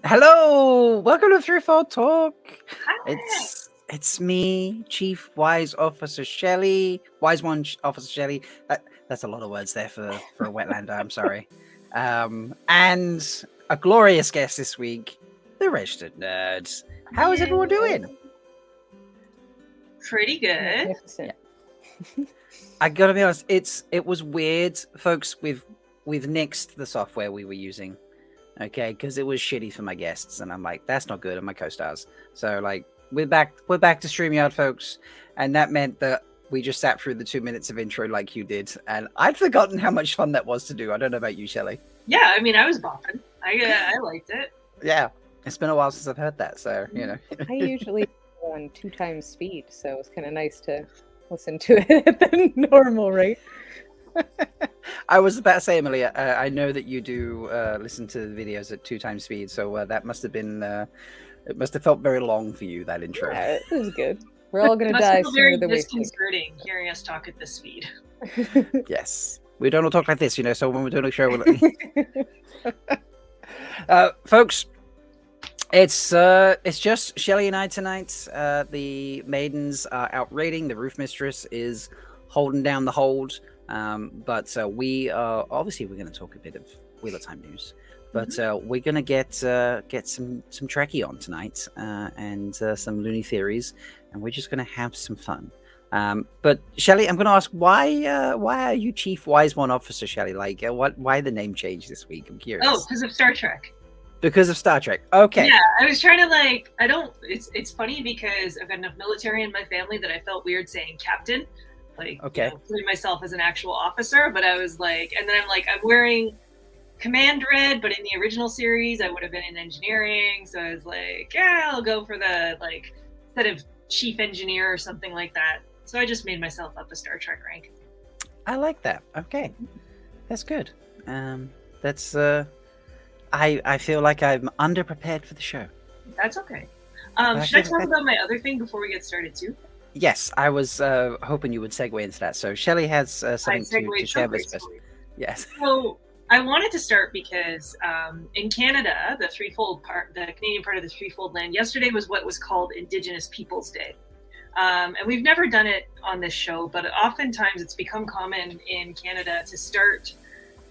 Hello, welcome to Threefold Talk. Hi. It's me, Chief Wise Officer Shelly, Wise One Officer Shelly. That's a lot of words there for a Wetlander. I'm sorry. And a glorious guest this week, the Registered Nerds. How is everyone doing? Pretty good. Yeah. I gotta be honest, it was weird, folks. We've nixed the software we were using. Okay, because it was shitty for my guests, and I'm like, that's not good, and my co-stars. So like, we're back to StreamYard, folks, and that meant that we just sat through the 2 minutes of intro like you did, and I'd forgotten how much fun that was to do. I don't know about you, Shelly. Yeah, I mean, I was bopping. I liked it. Yeah, it's been a while since I've heard that, so you know. I usually go on 2 times speed, so it's kind of nice to listen to it at the normal rate. I was about to say, Amelia, I know that you do listen to the videos at 2 times speed, so that must have been, it must have felt very long for you, that intro. Yeah, it was good. We're all going to die sooner than we think. Very disconcerting hearing us talk at this speed. Yes. We don't all talk like this, you know, so when we're doing a show, folks, it's just Shelly and I tonight. The maidens are out raiding. The Roof Mistress is holding down the hold. But we are obviously we're going to talk a bit of Wheel of Time news, but we're going to get some Trekkie on tonight and some loony theories, and we're just going to have some fun. But Shelly, I'm going to ask why are you Chief Wise One Officer, Shelly? Like, why the name change this week? I'm curious. Oh, because of Star Trek. Because of Star Trek. Okay. Yeah, I was trying to it's funny because I've got enough military in my family that I felt weird saying captain. Like, okay, putting myself as an actual officer, but I was like, and then I'm wearing command red, but in the original series, I would have been in engineering. So I was like, yeah, I'll go for the, instead of chief engineer or something like that. So I just made myself up a Star Trek rank. I like that. Okay. That's good. That's, I feel like I'm underprepared for the show. That's okay. Should I talk about my other thing before we get started too? Yes, I was hoping you would segue into that. So Shelly has something to share with us. Yes. So I wanted to start because in Canada, the Canadian part of the Threefold Land, yesterday was what was called Indigenous Peoples Day. And we've never done it on this show, but oftentimes it's become common in Canada to start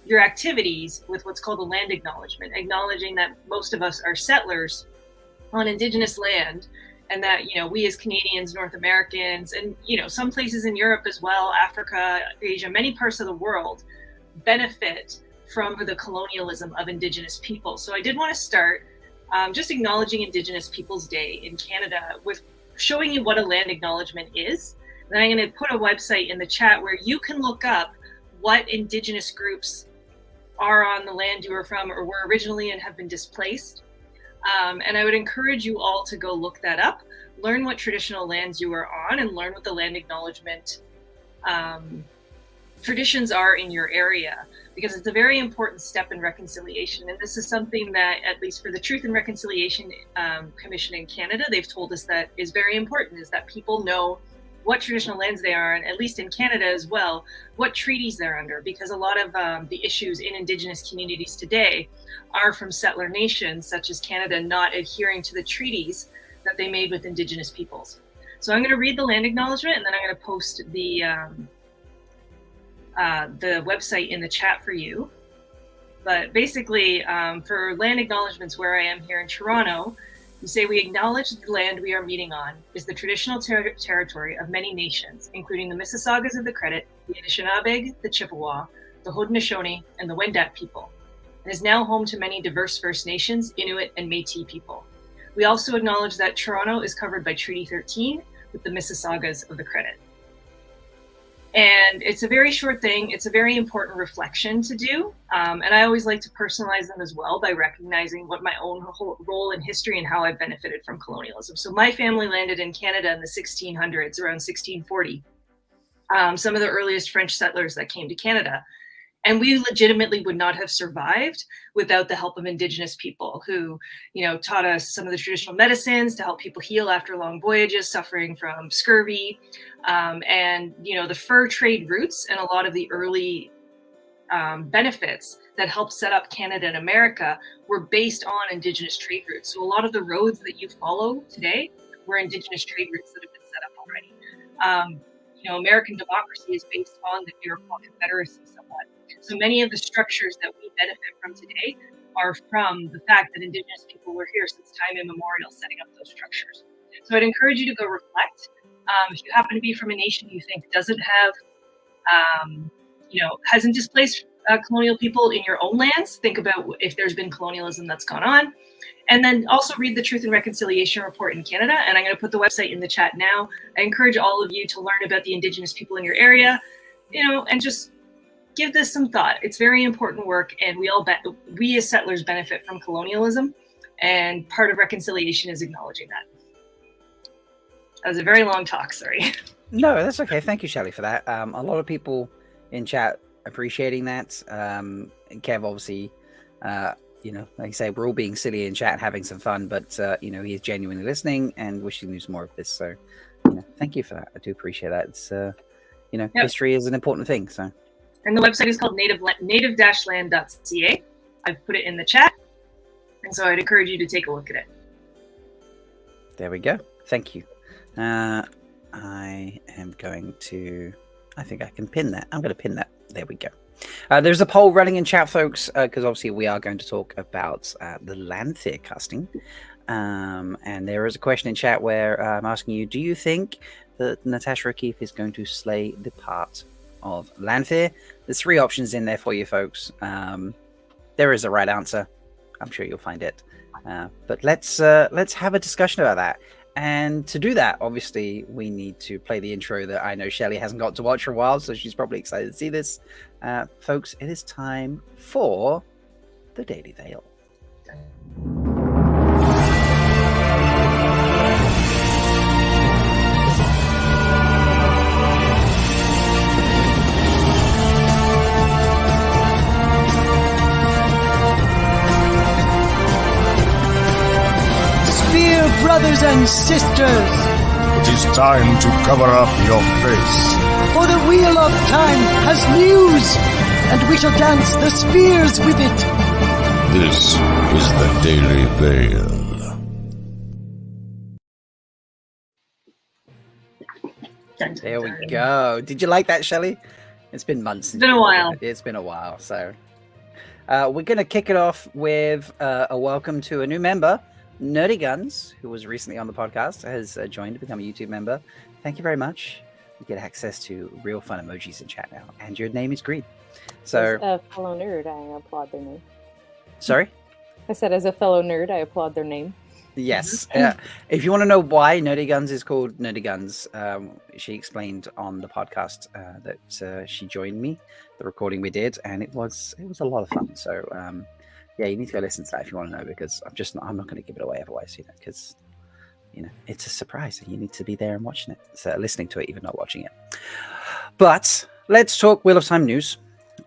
your activities with what's called a land acknowledgement, acknowledging that most of us are settlers on Indigenous land. And that, we as Canadians, North Americans, and, some places in Europe as well, Africa, Asia, many parts of the world benefit from the colonialism of Indigenous people. So I did want to start just acknowledging Indigenous Peoples Day in Canada with showing you what a land acknowledgement is Then I'm going to put a website in the chat where you can look up what Indigenous groups are on the land you are from or were originally and have been displaced. And I would encourage you all to go look that up, learn what traditional lands you are on, and learn what the land acknowledgement traditions are in your area, because it's a very important step in reconciliation. And this is something that, at least for the Truth and Reconciliation Commission in Canada, they've told us that is very important, is that people know what traditional lands they are, and at least in Canada as well, what treaties they're under, because a lot of the issues in Indigenous communities today are from settler nations, such as Canada, not adhering to the treaties that they made with Indigenous peoples. So I'm going to read the land acknowledgement, and then I'm going to post the website in the chat for you. But basically, for land acknowledgements where I am here in Toronto, you say, we acknowledge the land we are meeting on is the traditional territory of many nations, including the Mississaugas of the Credit, the Anishinaabe, the Chippewa, the Haudenosaunee, and the Wendat people, and is now home to many diverse First Nations, Inuit, and Métis people. We also acknowledge that Toronto is covered by Treaty 13 with the Mississaugas of the Credit. And it's a very short thing. It's a very important reflection to do. And I always like to personalize them as well by recognizing what my own role in history and how I've benefited from colonialism. So my family landed in Canada in the 1600s, around 1640. Some of the earliest French settlers that came to Canada. And we legitimately would not have survived without the help of Indigenous people who, taught us some of the traditional medicines to help people heal after long voyages, suffering from scurvy. And the fur trade routes and a lot of the early benefits that helped set up Canada and America were based on Indigenous trade routes. So a lot of the roads that you follow today were Indigenous trade routes that have been set up already. American democracy is based on the Iroquois Confederacy somewhat. So many of the structures that we benefit from today are from the fact that Indigenous people were here since time immemorial setting up those structures. So I'd encourage you to go reflect. If you happen to be from a nation you think doesn't have, hasn't displaced colonial people in your own lands, think about if there's been colonialism that's gone on. And then also read the Truth and Reconciliation Report in Canada. And I'm going to put the website in the chat now. I encourage all of you to learn about the Indigenous people in your area, and just give this some thought. It's very important work, and we as settlers benefit from colonialism, and part of reconciliation is acknowledging that. That was a very long talk, sorry. No, that's okay. Thank you, Shelly, for that. A lot of people in chat appreciating that. Kev, obviously, like I say, we're all being silly in chat, having some fun, but he is genuinely listening and wishing there's more of this. So, thank you for that. I do appreciate that. It's, Yep. History is an important thing. So, and the website is called native-land.ca. I've put it in the chat, and so I'd encourage you to take a look at it. There we go. Thank you. I am going to. I think I can pin that. I'm going to pin that. There we go. There's a poll running in chat, folks, because obviously we are going to talk about the Lanfear casting. And there is a question in chat where I'm asking you, do you think that Natasha O'Keefe is going to slay the part of Lanfear? There's 3 options in there for you, folks. There is a right answer. I'm sure you'll find it. But let's have a discussion about that. And to do that, obviously, we need to play the intro that I know Shelly hasn't got to watch for a while, so she's probably excited to see this. Folks, it is time for the Daily Veil. Brothers and sisters, it is time to cover up your face. For the wheel of time has news, and we shall dance the spears with it. This is the Daily Veil. There we go. Did you like that, Shelly? It's been months. It's been a while. It's been a while. So we're going to kick it off with a welcome to a new member. Nerdy Guns, who was recently on the podcast, has joined to become a YouTube member. Thank you very much. You get access to real fun emojis in chat now, and your name is green. So, as a fellow nerd, I applaud their name. Sorry? I said, as a fellow nerd, I applaud their name. Yes. If you want to know why Nerdy Guns is called Nerdy Guns, she explained on the podcast that she joined me, the recording we did, and it was a lot of fun. So yeah, you need to go listen to that if you want to know, because I'm not going to give it away otherwise, because it's a surprise and you need to be there and watching it, so listening to it, even not watching it. But let's talk Wheel of Time news,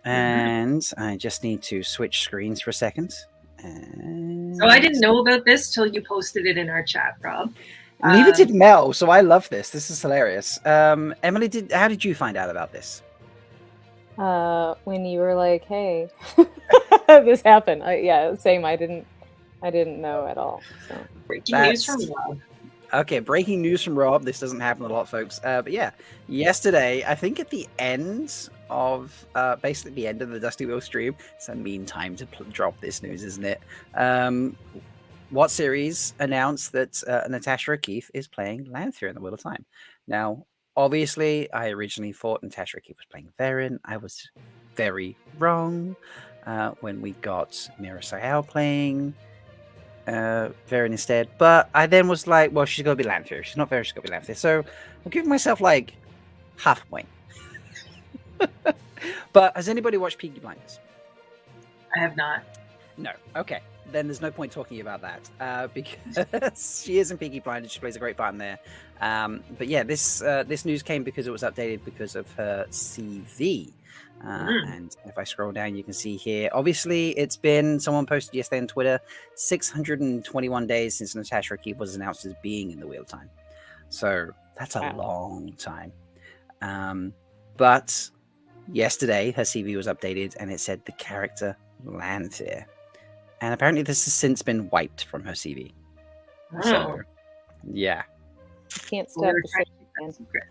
and I just need to switch screens for a second. So I didn't know about this till you posted it in our chat, Rob. Neither did Mel, so I love this. This is hilarious. Emily, how did you find out about this? When you were like, "Hey, this happened." Yeah, same. I didn't know at all. So. Breaking news from Rob. Okay, breaking news from Rob. This doesn't happen a lot, folks. But yeah, yesterday, I think at the end of basically the end of the Dusty Wheel stream, it's a mean time to drop this news, isn't it? What series announced that Natasha O'Keefe is playing Lanfear in the Wheel of Time? Now, obviously, I originally thought Natasha O'Keefe was playing Varen. I was very wrong when we got Mira Sayal playing Varen instead. But I then was like, well, she's going to be Lanfear. She's not Varen, she's going to be Lanfear. So I'm giving myself like half a point. But has anybody watched Peaky Blinders? I have not. No. Okay. Then there's no point talking about that because she is in Peaky Blinders. She plays a great part in there. But yeah, this news came because it was updated because of her CV. And if I scroll down, you can see here, obviously it's been, someone posted yesterday on Twitter, 621 days since Natasha O'Keefe was announced as being in the Wheel of Time. So that's a long time. But yesterday her CV was updated and it said the character Lanfear. And apparently this has since been wiped from her CV. Oh. So, yeah. You can't stop the secret.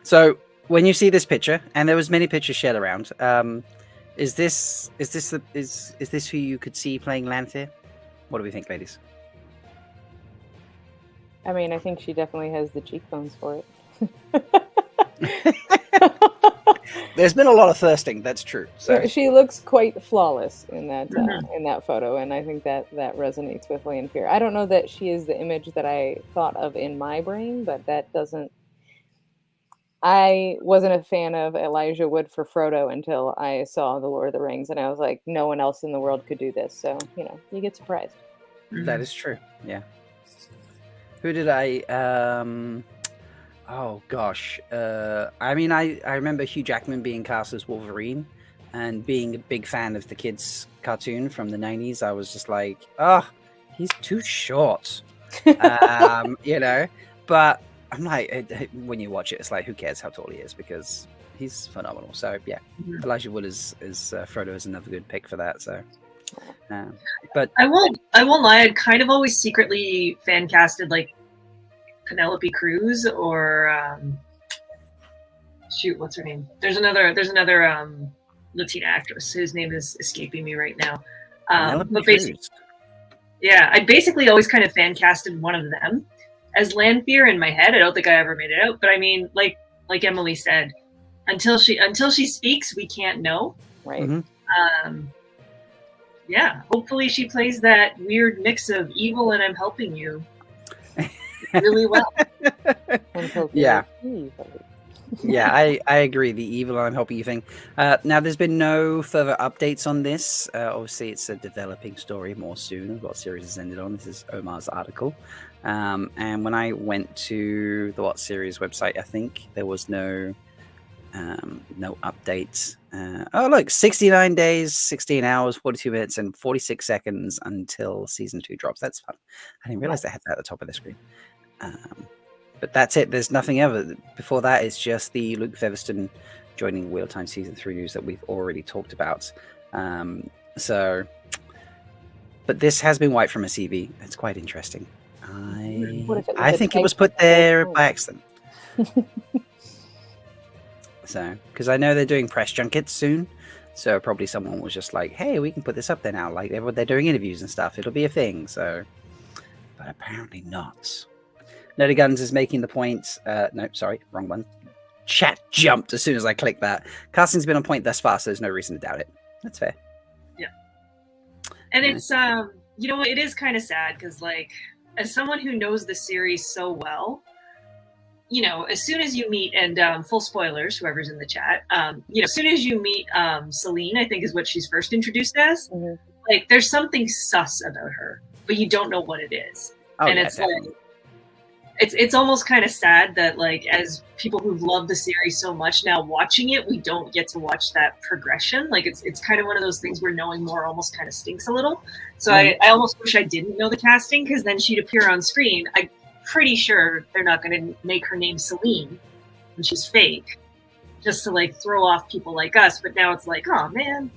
So when you see this picture, and there was many pictures shared around, is this who you could see playing Lanfear? What do we think, ladies? I mean, I think she definitely has the cheekbones for it. There's been a lot of thirsting. That's true. So she looks quite flawless in that photo, and I think that resonates with Lanfear. I don't know that she is the image that I thought of in my brain, but that doesn't. I wasn't a fan of Elijah Wood for Frodo until I saw The Lord of the Rings, and I was like, no one else in the world could do this. So you get surprised. That is true. Yeah. Who did I? Oh gosh. I mean, I remember Hugh Jackman being cast as Wolverine, and being a big fan of the kids' cartoon from the 90s. I was just like, oh, he's too short. But I'm like, when you watch it, it's like, who cares how tall he is, because he's phenomenal. So yeah, Elijah Wood is Frodo is another good pick for that. So, but I won't lie. I'd kind of always secretly fan casted like Penelope Cruz or shoot, what's her name? There's another Latina actress whose name is escaping me right now. But basically, yeah, I basically always kind of fan casted one of them as Lanfear in my head. I don't think I ever made it out, but I mean, like Emily said, until she speaks, we can't know. Right. Yeah, hopefully she plays that weird mix of evil and I'm helping you really well. Yeah. Yeah, I agree. The evil I'm helping you thing. Now, there's been no further updates on this. Obviously, it's a developing story more soon. What series has ended on? This is Omar's article. And when I went to the What Series website, I think there was no updates. Oh, look, 69 days, 16 hours, 42 minutes, and 46 seconds until season 2 drops. That's fun. I didn't realize they had that at the top of the screen. But that's it. There's nothing ever. Before that, it's just the Luke Featherstone joining Wheel of Time season 3 news that we've already talked about. But this has been wiped from a CV. It's quite interesting. I think it was put there by accident. So, because I know they're doing press junkets soon, so probably someone was just like, "Hey, we can put this up there now." Like they're doing interviews and stuff. It'll be a thing. So, but apparently not. Nerdy Guns is making the point. No, sorry, wrong one. Chat jumped as soon as I clicked that. Casting's been on point thus far, so there's no reason to doubt it. That's fair. Yeah, and it's You know, it is kind of sad because, like, as someone who knows the series so well, you know, as soon as you meet, and full spoilers, whoever's in the chat, you know, as soon as you meet Celine, I think is what she's first introduced as, like, there's something sus about her, but you don't know what it is. And yeah, it's definitely. like, it's almost kind of sad that, like, as people who've loved the series so much now watching it, we don't get to watch that progression. Like, it's kind of one of those things where knowing more almost kind of stinks a little. So I almost wish I didn't know the casting, because then she'd appear on screen. I'm pretty sure they're not going to make her name Celine when she's fake, just to, like, throw off people like us. But now it's like, oh man,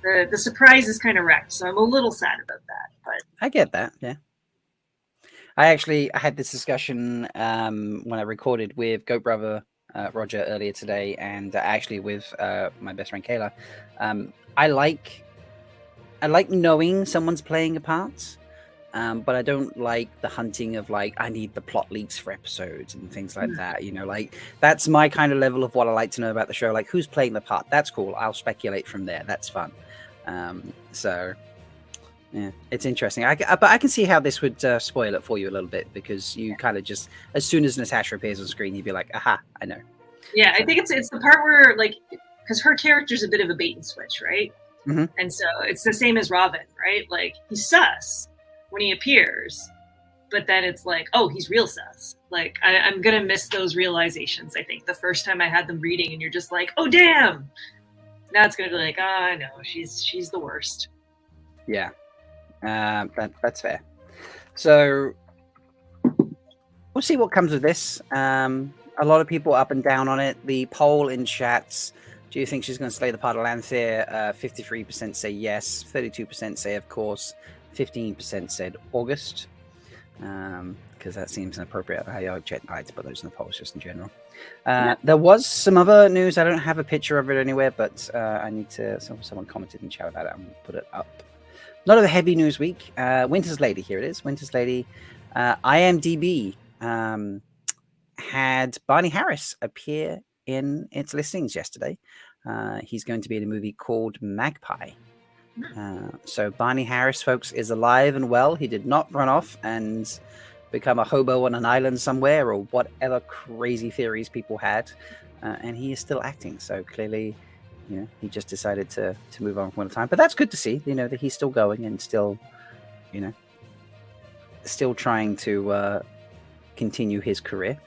the surprise is kind of wrecked. So I'm a little sad about that. But I get that. Yeah. I had this discussion when I recorded with Goat Brother Roger earlier today, and actually with my best friend Kayla. I like knowing someone's playing a part, but I don't like the hunting of, like, I need the plot leaks for episodes and things like that. You know, like, that's my kind of level of what I like to know about the show. Like, who's playing the part? That's cool. I'll speculate from there. That's fun. So. Yeah, it's interesting. But I can see how this would spoil it for you a little bit, because you kind of just, as soon as Natasha appears on screen, you'd be like, aha, I know. Yeah, I think it's the part where, like, because her character's a bit of a bait and switch, right? And so it's the same as Robin, right? Like, he's sus when he appears, but then it's like, oh, he's real sus. Like, I'm going to miss those realizations, I think, the first time I had them reading, and you're just like, oh, damn! Now it's going to be like, I know, she's the worst. Yeah. That's fair. So we'll see what comes of this. A lot of people up and down on it. The poll in chats: do you think she's going to slay the part of Lanfear? 53% say yes, 32% say of course, 15% said August. Because that seems inappropriate. I like to put those in the polls just in general. There was some other news. I don't have a picture of it anywhere, but I need to. Someone commented in chat about it. I'm going to put it up. Not a heavy news week. Winter's Lady, here it is. Winter's Lady. IMDb had Barney Harris appear in its listings yesterday. He's going to be in a movie called Magpie. So Barney Harris, folks, is alive and well. He did not run off and become a hobo on an island somewhere, or whatever crazy theories people had. And he is still acting. So clearly, you know, he just decided to move on from one time. But that's good to see, you know, that he's still going and still, you know, still trying to continue his career.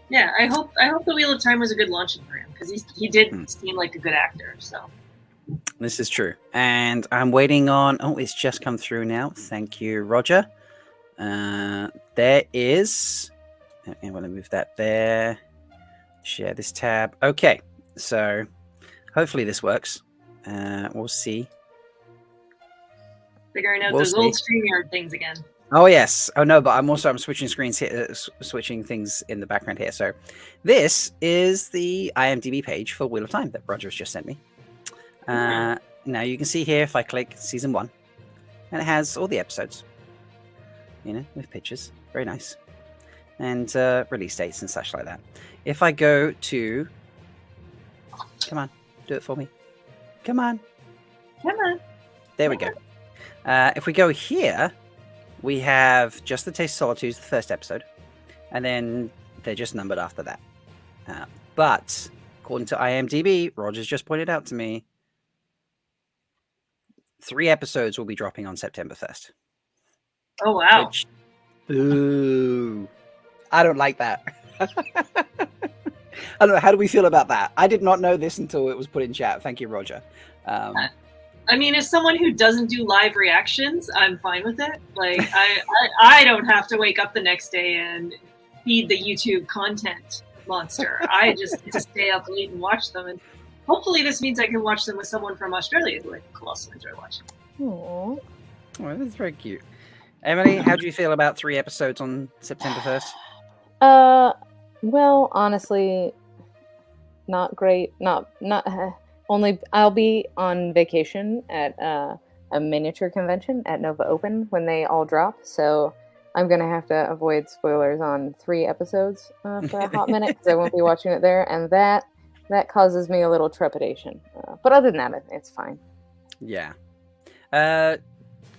Yeah, I hope the Wheel of Time was a good launching for him, because he did seem like a good actor. So this is true. And I'm waiting on, it's just come through now. Thank you, Roger. There is, I want to move that there. Share this tab. Okay, so hopefully this works. We'll see. Figuring out those old StreamYard things again. Oh yes. Oh no, but I'm switching screens here, switching things in the background here. So this is the IMDb page for Wheel of Time that Roger's just sent me. Now you can see here, if I click season 1, and it has all the episodes, you know, with pictures. Very nice. And release dates and such like that. If I go to, come on, do it for me. Come on. There we go. If we go here, we have Just the Taste of Solitude, the first episode, and then they're just numbered after that. But according to IMDb, Roger's just pointed out to me, 3 episodes will be dropping on September 1st. Oh, wow. Boo. I don't like that. I don't know. How do we feel about that? I did not know this until it was put in chat. Thank you, Roger. I mean, as someone who doesn't do live reactions, I'm fine with it. Like, I don't have to wake up the next day and feed the YouTube content monster. I just get to stay up late and watch them. And hopefully this means I can watch them with someone from Australia who I can also enjoy watching. Aww. Oh, that's very cute. Emily, how do you feel about 3 episodes on September 1st? Well, honestly, not great. Not only I'll be on vacation at a miniature convention at Nova Open when they all drop, so I'm gonna have to avoid spoilers on 3 episodes for a hot minute, because I won't be watching it there, and that causes me a little trepidation. But other than that, it's fine. Yeah.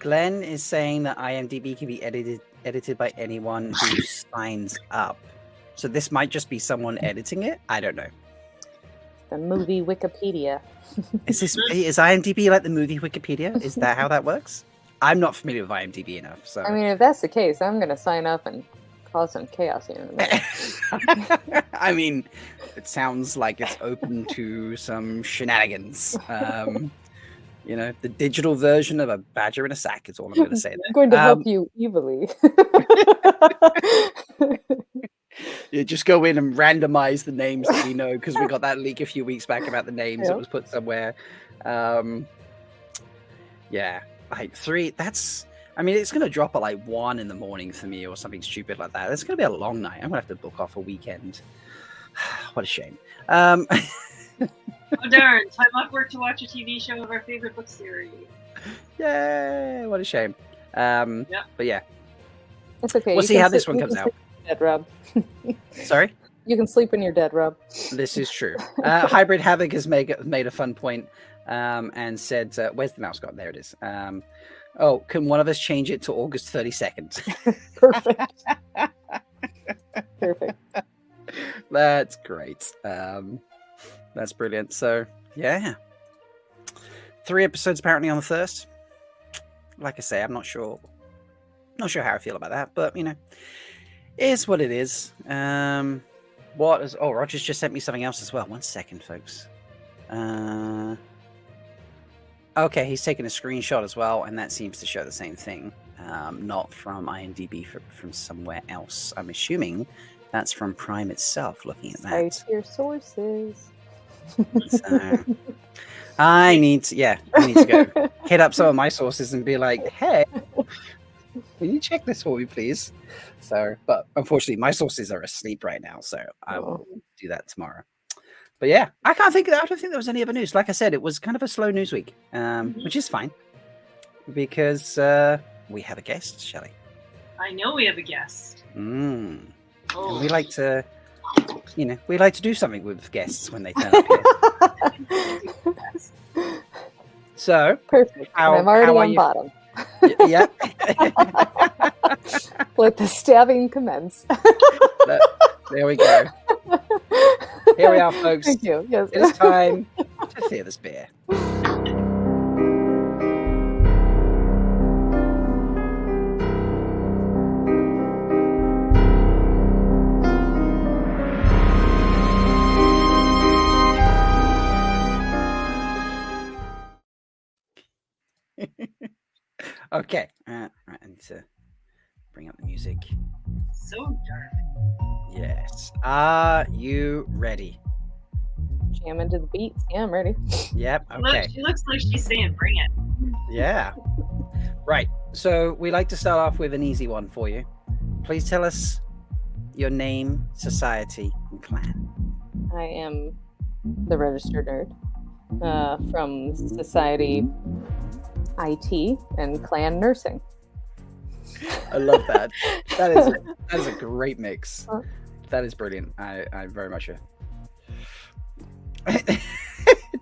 Glenn is saying that IMDb can be edited by anyone who signs up. So this might just be someone editing it. I don't know. The movie Wikipedia. Is IMDb like the movie Wikipedia? Is that how that works? I'm not familiar with IMDb enough. So I mean, if that's the case, I'm going to sign up and cause some chaos here in a minute. I mean, it sounds like it's open to some shenanigans. The digital version of a badger in a sack is all I'm going to say there. I'm going to help you evilly. You just go in and randomize the names that we know, because we got that leak a few weeks back about the names that was put somewhere. Like 3, it's going to drop at like 1 in the morning for me or something stupid like that. It's going to be a long night. I'm going to have to book off a weekend. What a shame. Oh darn, time off work to watch a TV show of our favorite book series. Yay, what a shame. But yeah. It's okay. We'll see how this one comes out. Dead Rob. Sorry? You can sleep in your dead, Rob. This is true. Hybrid Havoc has made a fun point and said, where's the mouse gone? There it is. Can one of us change it to August 32nd? Perfect. Perfect. That's great. That's brilliant. So, yeah. 3 episodes apparently on the 1st. Like I say, I'm not sure how I feel about that, but, it is what it is. Roger's just sent me something else as well. 1 second, folks. Okay, he's taken a screenshot as well, and that seems to show the same thing. Not from IMDb, from somewhere else. I'm assuming that's from Prime itself, looking at that. Cite your sources. So, I need to go hit up some of my sources and be like, hey, can you check this for me, please? So, but unfortunately, my sources are asleep right now, so I will do that tomorrow. But yeah, I don't think there was any other news. Like I said, it was kind of a slow news week, which is fine because we have a guest, Shelly. I know we have a guest. And Oh. we like to do something with guests when they turn up here. So Perfect. I'm already on bottom. Yeah. Let the stabbing commence. There we go. Here we are, folks. Thank you. Yes. It is time to fear this beer. Okay. Right, I need to bring up the music. So dark. Yes. Are you ready? Jam into the beats. Yeah, I'm ready. Yep. Okay. She looks like she's saying, bring it. Yeah. Right. So we like to start off with an easy one for you. Please tell us your name, society, and clan. I am the registered nerd from Society IT and Clan Nursing. I love that. That is a great mix. That is brilliant. I very much.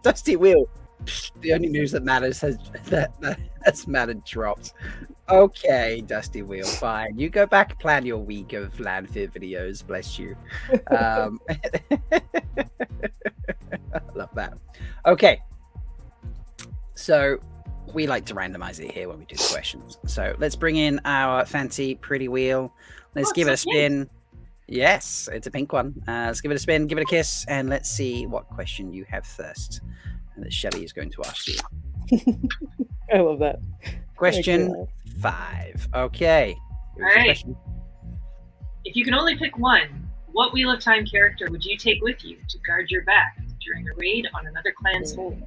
Dusty Wheel. The only news that matters has mattered dropped. Okay, Dusty Wheel, fine. You go back and plan your week of Lanfear videos. Bless you. I love that. Okay. So we like to randomize it here when we do the questions. So let's bring in our fancy pretty wheel. Let's give it a spin. Yes, it's a pink one. Let's give it a spin, give it a kiss, and let's see what question you have first that Shelly is going to ask you. I love that. Question 5. Okay. All right. If you can only pick one, what Wheel of Time character would you take with you to guard your back during a raid on another clan's home?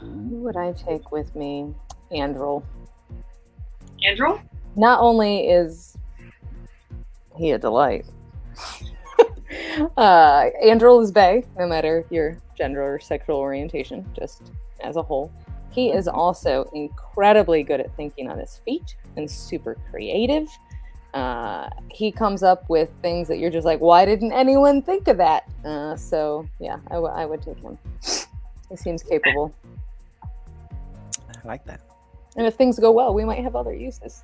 Who would I take with me? Andrel. Andrel? Not only is he a delight, Andrel is bae, no matter your gender or sexual orientation, just as a whole. He is also incredibly good at thinking on his feet and super creative. He comes up with things that you're just like, why didn't anyone think of that? So yeah, I would take him. He seems capable. I like that. And if things go well, we might have other uses.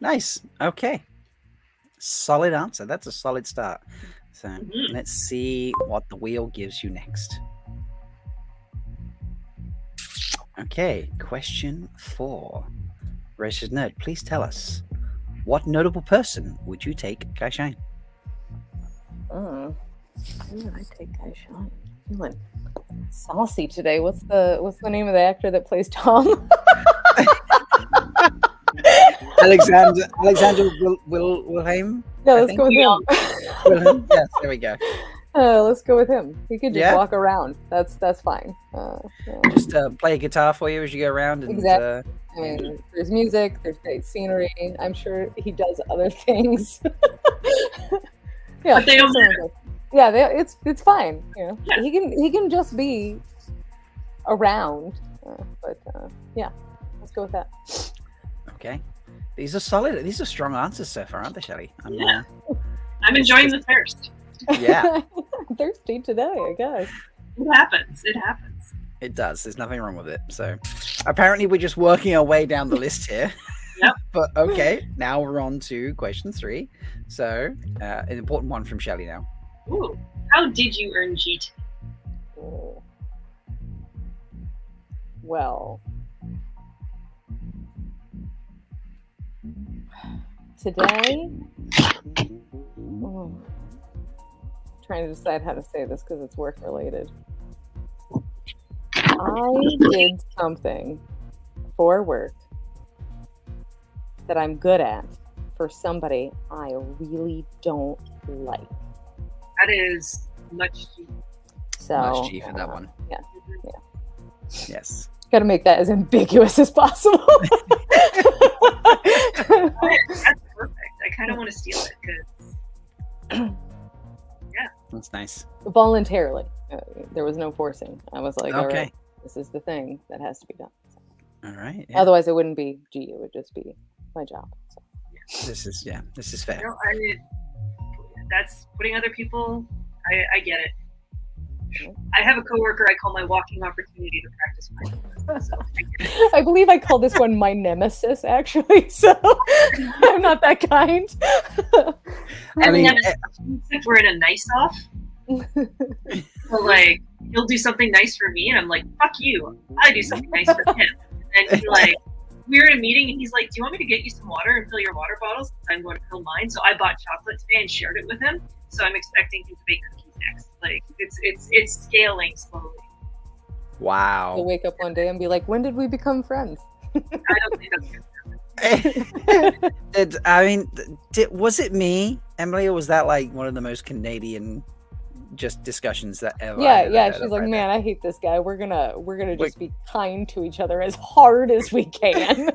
Nice. Okay. Solid answer. That's a solid start. So let's see what the wheel gives you next. Okay. Question 4. Registered Nerd, please tell us, what notable person would you take Kai Shine? Who would I take Kai Shine? Feeling saucy today. What's the name of the actor that plays Tom? Alexander Wilhelm? Yeah, let's go with him. Wilhelm? Yes, there we go. Let's go with him. He could just walk around. That's fine. Just play a guitar for you as you go around. And, exactly. I mean, there's music. There's great scenery. I'm sure he does other things. Yeah, but they don't. Yeah, it's fine. You know, he can just be around. Yeah, let's go with that. Okay, these are solid. These are strong answers so far, aren't they, Shelly? I'm enjoying the thirst. Yeah, I'm thirsty today, I guess. It happens. It does. There's nothing wrong with it. So, apparently, we're just working our way down the list here. Yep. But okay, now we're on to question 3. So, an important one from Shelly now. Ooh, how did you earn GT? Oh. Well, today, trying to decide how to say this because it's work related. I did something for work that I'm good at for somebody I really don't like. That is much G. So Much G for that one. Yeah. Yes. Got to make that as ambiguous as possible. That's perfect. I kind of want to steal it because, That's nice. Voluntarily. There was no forcing. I was like, all Okay. right, this is the thing that has to be done. All right. Yeah. Otherwise, it wouldn't be G. It would just be my job. So. This is fair. no, I mean, that's putting other people. I get it. I have a coworker I call my walking opportunity to practice my. So I believe I call this one my nemesis, actually. So I'm not that kind. I mean, if we're in a nice off, so like he'll do something nice for me, and I'm like, "Fuck you!" I do something nice for him, and he like. We were in a meeting and he's like, "Do you want me to get you some water and fill your water bottles? I'm going to fill mine." So I bought chocolate today and shared it with him. So I'm expecting him to bake cookies next. Like it's scaling slowly. wow. He'll wake up one day and be like, "When did we become friends?" I don't think that's good. Was it me, Emily, or was that like one of the most Canadian just discussions that ever? Yeah. She's like, "Man, I hate this guy. We're gonna just be kind to each other as hard as we can."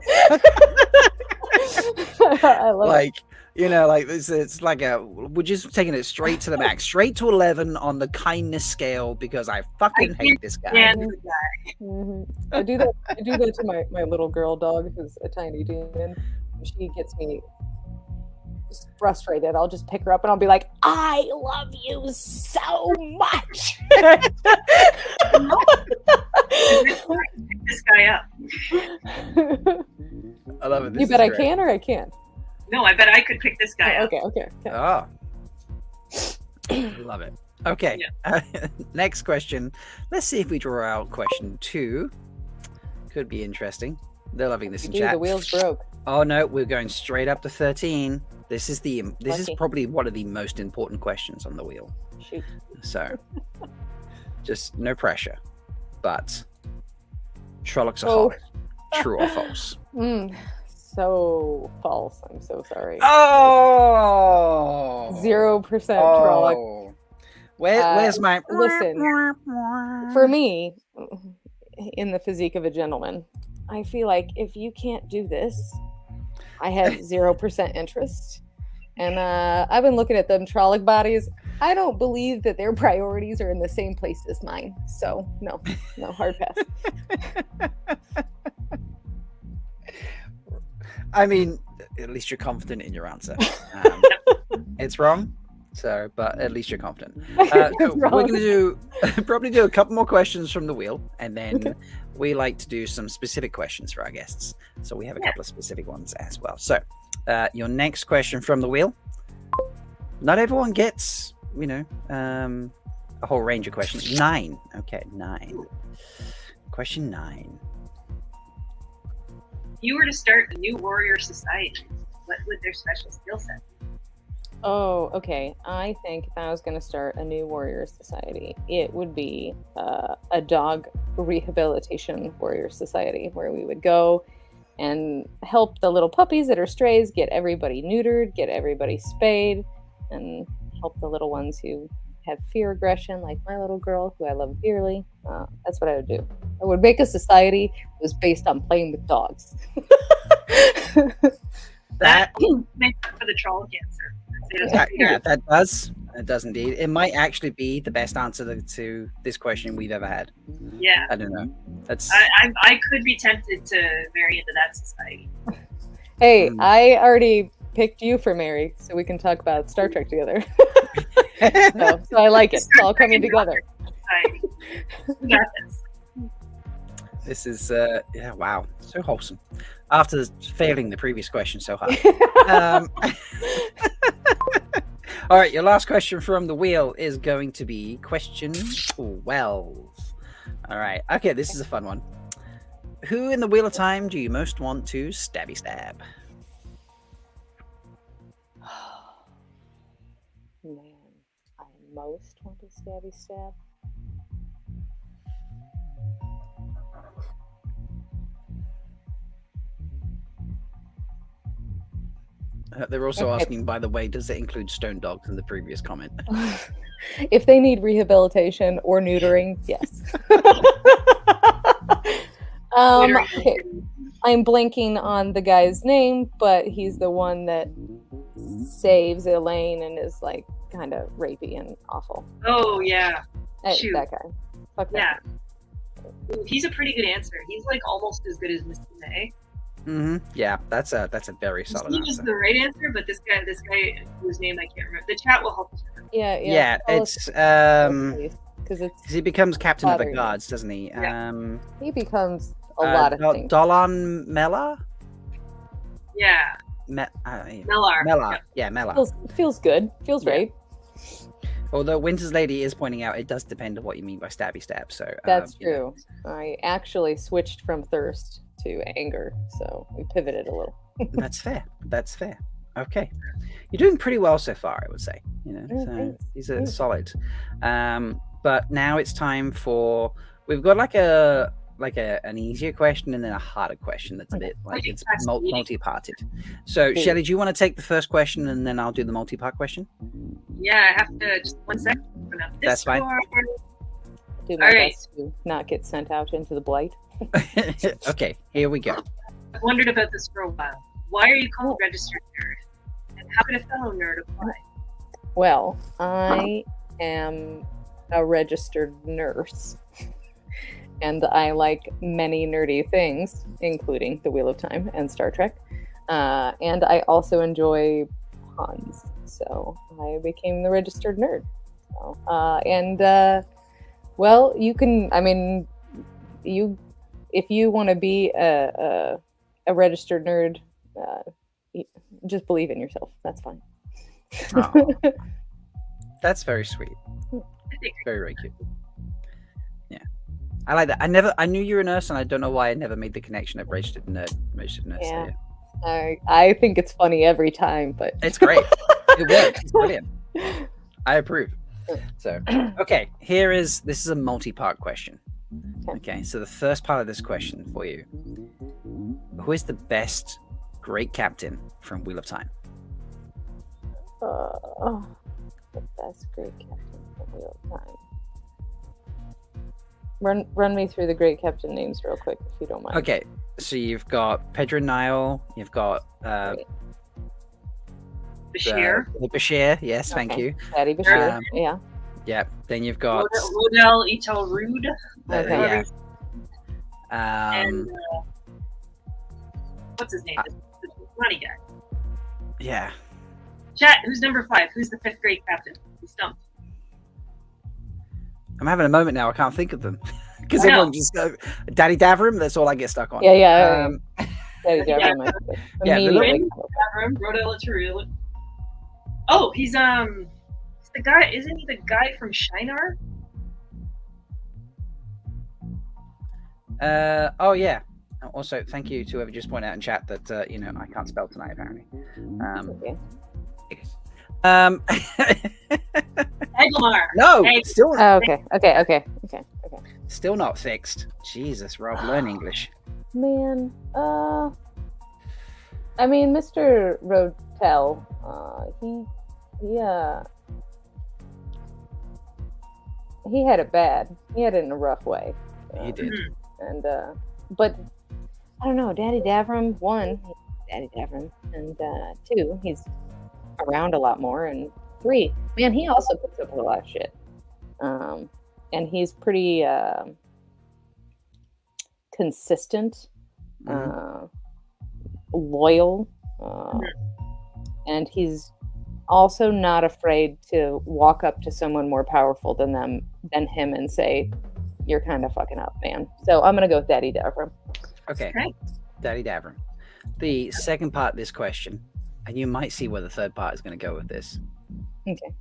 I love like like it's like we're just taking it straight to the max, straight to 11 on the kindness scale because I fucking hate this guy. Mm-hmm. I do that to my little girl dog who's a tiny demon. She gets me just frustrated. I'll just pick her up and I'll be like, "I love you so much." Pick this guy up. I love it. This You bet is I great. can or I can't? No, I bet I could pick this guy up. Okay. Oh, love it. Okay. Next question. Let's see if we draw out question 2. Could be interesting. They're loving this in chat. The wheels broke. Oh no, we're going straight up to 13. This is Lucky. probably one of the most important questions on the wheel. Shoot. So, just no pressure. But Trollocs are Oh. hot. True or false? So false. I'm so sorry. Oh, 0% Trolloc. Oh. Where's my? Listen, for me, in the physique of a gentleman, I feel like if you can't do this, I have 0% interest. And I've been looking at them Trolloc bodies. I don't believe that their priorities are in the same place as mine. So no, hard pass. I mean, at least you're confident in your answer. It's wrong. So, but at least you're confident. So we're going to do probably do a couple more questions from the wheel, and then we like to do some specific questions for our guests. So we have a couple of specific ones as well. So, your next question from the wheel. Not everyone gets, a whole range of questions. 9. Okay, 9. Question 9. If you were to start a new warrior society, what would their special skill set be? Oh, okay. I think if I was going to start a new warrior society, it would be a dog rehabilitation warrior society where we would go and help the little puppies that are strays, get everybody neutered, get everybody spayed, and help the little ones who have fear aggression, like my little girl, who I love dearly. That's what I would do. I would make a society that was based on playing with dogs. That makes up for the troll cancer. That does. It does indeed. It might actually be the best answer to this question we've ever had. Yeah. I don't know. That's. I could be tempted to marry into that society. Hey, I already picked you for Mary, so we can talk about Star Trek together. so I like it. It's all coming together. We got this. This is wow, so wholesome. After failing the previous question so hard. All right, your last question from the wheel is going to be question 12. All right, okay, this is a fun one. Who in the Wheel of Time do you most want to stabby stab? Man, I most want to stabby stab. They're also asking, by the way, does it include stone dogs in the previous comment? If they need rehabilitation or neutering, yes. Okay. I'm blanking on the guy's name, but he's the one that saves Elaine and is like kind of rapey and awful. Oh yeah, Shoot. That guy. Fuck that guy. Ooh, he's a pretty good answer. He's like almost as good as Mr. May. Mm-hmm. Yeah, that's a very solid answer. He's the right answer, but this guy whose name I can't remember. The chat will help us remember. Yeah. It's because he becomes captain of the guards, doesn't he? Yeah. He becomes a lot of things. Dolan Mella? Yeah. Mellar. Yeah, Mellar. Feels good. Feels right. Although Winter's Lady is pointing out it does depend on what you mean by stabby stab. So that's true. I actually switched from thirst to anger, so we pivoted a little. That's fair. Okay, you're doing pretty well so far, I would say. So these are solid. But now it's time for we've got an easier question and then a harder question that's a bit like it's multi-parted. So Shelly, do you want to take the first question and then I'll do the multi-part question? Yeah, I have to just 1 second. That's fine. Do my best to not get sent out into the blight. Okay, here we go. I've wondered about this for a while. Why are you called registered nerd? And how could a fellow nerd apply? Well, I am a registered nurse. And I like many nerdy things, including The Wheel of Time and Star Trek. And I also enjoy puns. So I became the registered nerd. So, well, you can, if you want to be a registered nerd, just believe in yourself. That's fine. Oh, that's very sweet. Very, very cute. Yeah. I like that. I knew you were a nurse, and I don't know why I never made the connection of registered nurse. Yeah. I think it's funny every time, but it's great. It works. It's brilliant. I approve. So, okay, this is a multi-part question. Okay, so the first part of this question for you: who is the best great captain from Wheel of Time? The best great captain from Wheel of Time. Run me through the great captain names real quick, if you don't mind. Okay, so you've got Pedro Nile, you've got Bashir. Bashir, yes, thank you. Patty Bashir, yeah. Yeah, then you've got Rodel Ital Rude. Okay. And what's his name? The funny guy. Yeah. Chat, who's number 5? Who's the 5th grade captain? He's stumped. I'm having a moment now. I can't think of them because I know. everyone just Daddy Davram. That's all I get stuck on. Yeah. Um, Daddy Davram, yeah, the little- immediately. Rodella Tarula. Oh, he's the guy. Isn't he the guy from Shinar? Oh yeah. Also, thank you to whoever just pointed out in chat that I can't spell tonight apparently. Okay. Eglamar. No, Hey. still Oh, okay. still not fixed. Jesus, Rob, learn English. Man, I mean, Mr. Rotel, he had it bad. He had it in a rough way. He did. And but I don't know. Daddy Davram, 1, Daddy Davram, and 2, he's around a lot more, and 3, man, he also puts up with a lot of shit. And he's pretty consistent, loyal, and he's also not afraid to walk up to someone more powerful than him and say, "You're kind of fucking up, man." So I'm gonna go with Daddy Davram. Okay, Okay. Daddy Davram. The second part of this question, and you might see where the third part is going to go with this. Okay.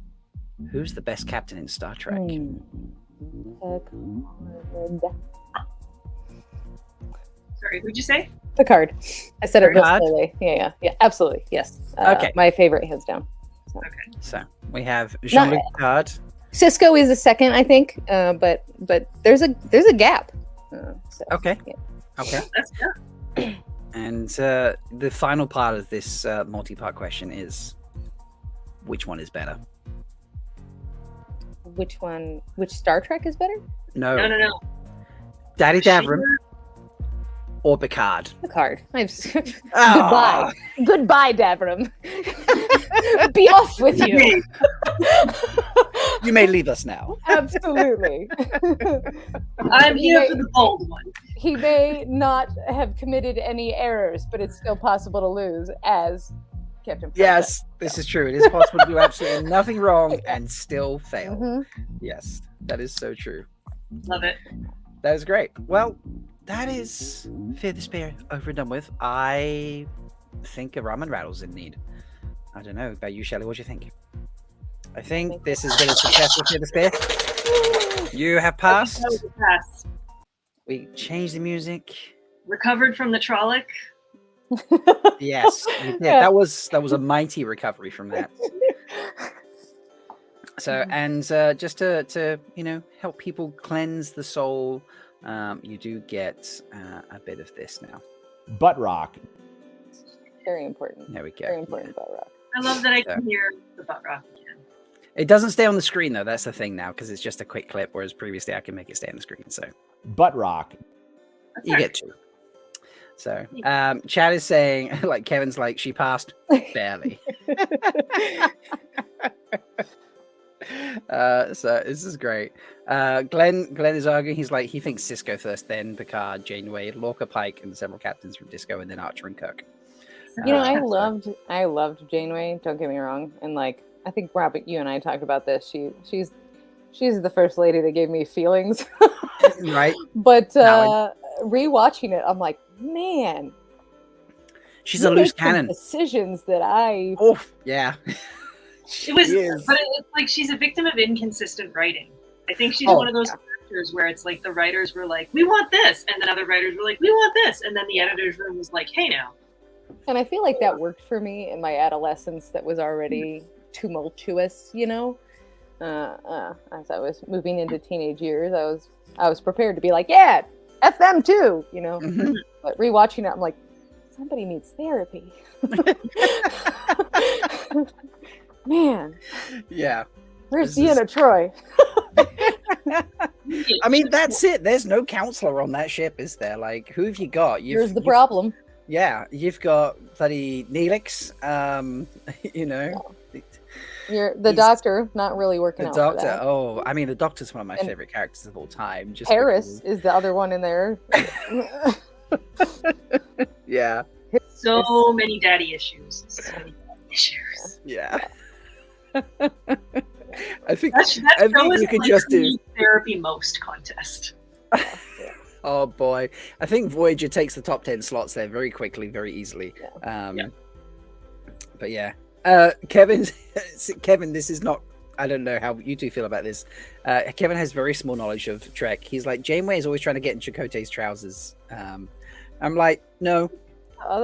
Who's the best captain in Star Trek? Sorry, who'd you say? Picard. I said it real Picard? slowly. Yeah, absolutely. Yes. Okay. My favorite, hands down. So we have Jean-Luc Picard. Cisco is the second, I think, but there's a gap. So, Okay. yeah. Okay. That's good. And the final part of this multi-part question is, which one is better? Which one? Which Star Trek is better? No. No. Daddy Davram or Picard? Picard. Ah! Goodbye, Davram. Be off with you. You may leave us now. Absolutely. I'm here for the bold one. He may not have committed any errors, but it's still possible to lose as Captain Princess. Yes, this is true. It is possible to do absolutely nothing wrong and still fail. Mhm. Yes, that is so true. Love it. That is great. Well, that is Fear the Spear over and done with. I think a ramen rattle's in need. I don't know about you, Shelley. What do you think? I think this has been a successful Fear the Spear. You have passed. That was a pass. We changed the music. Recovered from the Trolloc. Yes, we did. Yeah. That was a mighty recovery from that. So, and just to help people cleanse the soul, you do get a bit of this now. Butt rock. Very important. There we go. Very important about rock. I love that I can hear the butt rock again. It doesn't stay on the screen though. That's the thing now because it's just a quick clip. Whereas previously I can make it stay on the screen. So Butt rock. That's you fair. get 2. So Chad is saying, like Kevin's like, she passed barely. So this is great. Glenn is arguing. He's like, he thinks Cisco first, then Picard, Janeway, Lorca, Pike, and several captains from Disco, and then Archer and Kirk. You know, So- I loved Janeway. Don't get me wrong. And like, I think Robert, you and I talked about this. She's the first lady that gave me feelings. Right. But No, rewatching it, I'm like, man, She's you a loose make some cannon. decisions that I Oh, yeah. It was, She is. but it's like she's a victim of inconsistent writing. I think she's Oh, one of those characters where it's like the writers were like, "We want this," and then other writers were like, "We want this," and then the editor's room was like, "Hey, now." And I feel like that worked for me in my adolescence that was already tumultuous, you know? As I was moving into teenage years, I was prepared to be like, yeah, F them too, you know? Mhm. But rewatching it, I'm like, somebody needs therapy. Man, Yeah. where's This is- Deanna Troy? I mean, that's it. There's no counselor on that ship, is there? Like, who have you got? Here's the problem. Yeah, you've got bloody Neelix. You know, You're the He's- doctor, not really working the out Doctor. for that. Oh, I mean, the Doctor's one of my And favorite characters of all time. Just Paris because- is the other one in there. Yeah. So many daddy issues. So many daddy issues. Yeah. I think That show is you could like just who do. needs therapy most contest. Oh boy, I think Voyager takes the top 10 slots there very quickly, very easily. Yeah. But yeah, Kevin, this is not. I don't know how you two feel about this. Kevin has very small knowledge of Trek. He's like, Janeway is always trying to get in Chakotay's trousers. I'm like, no.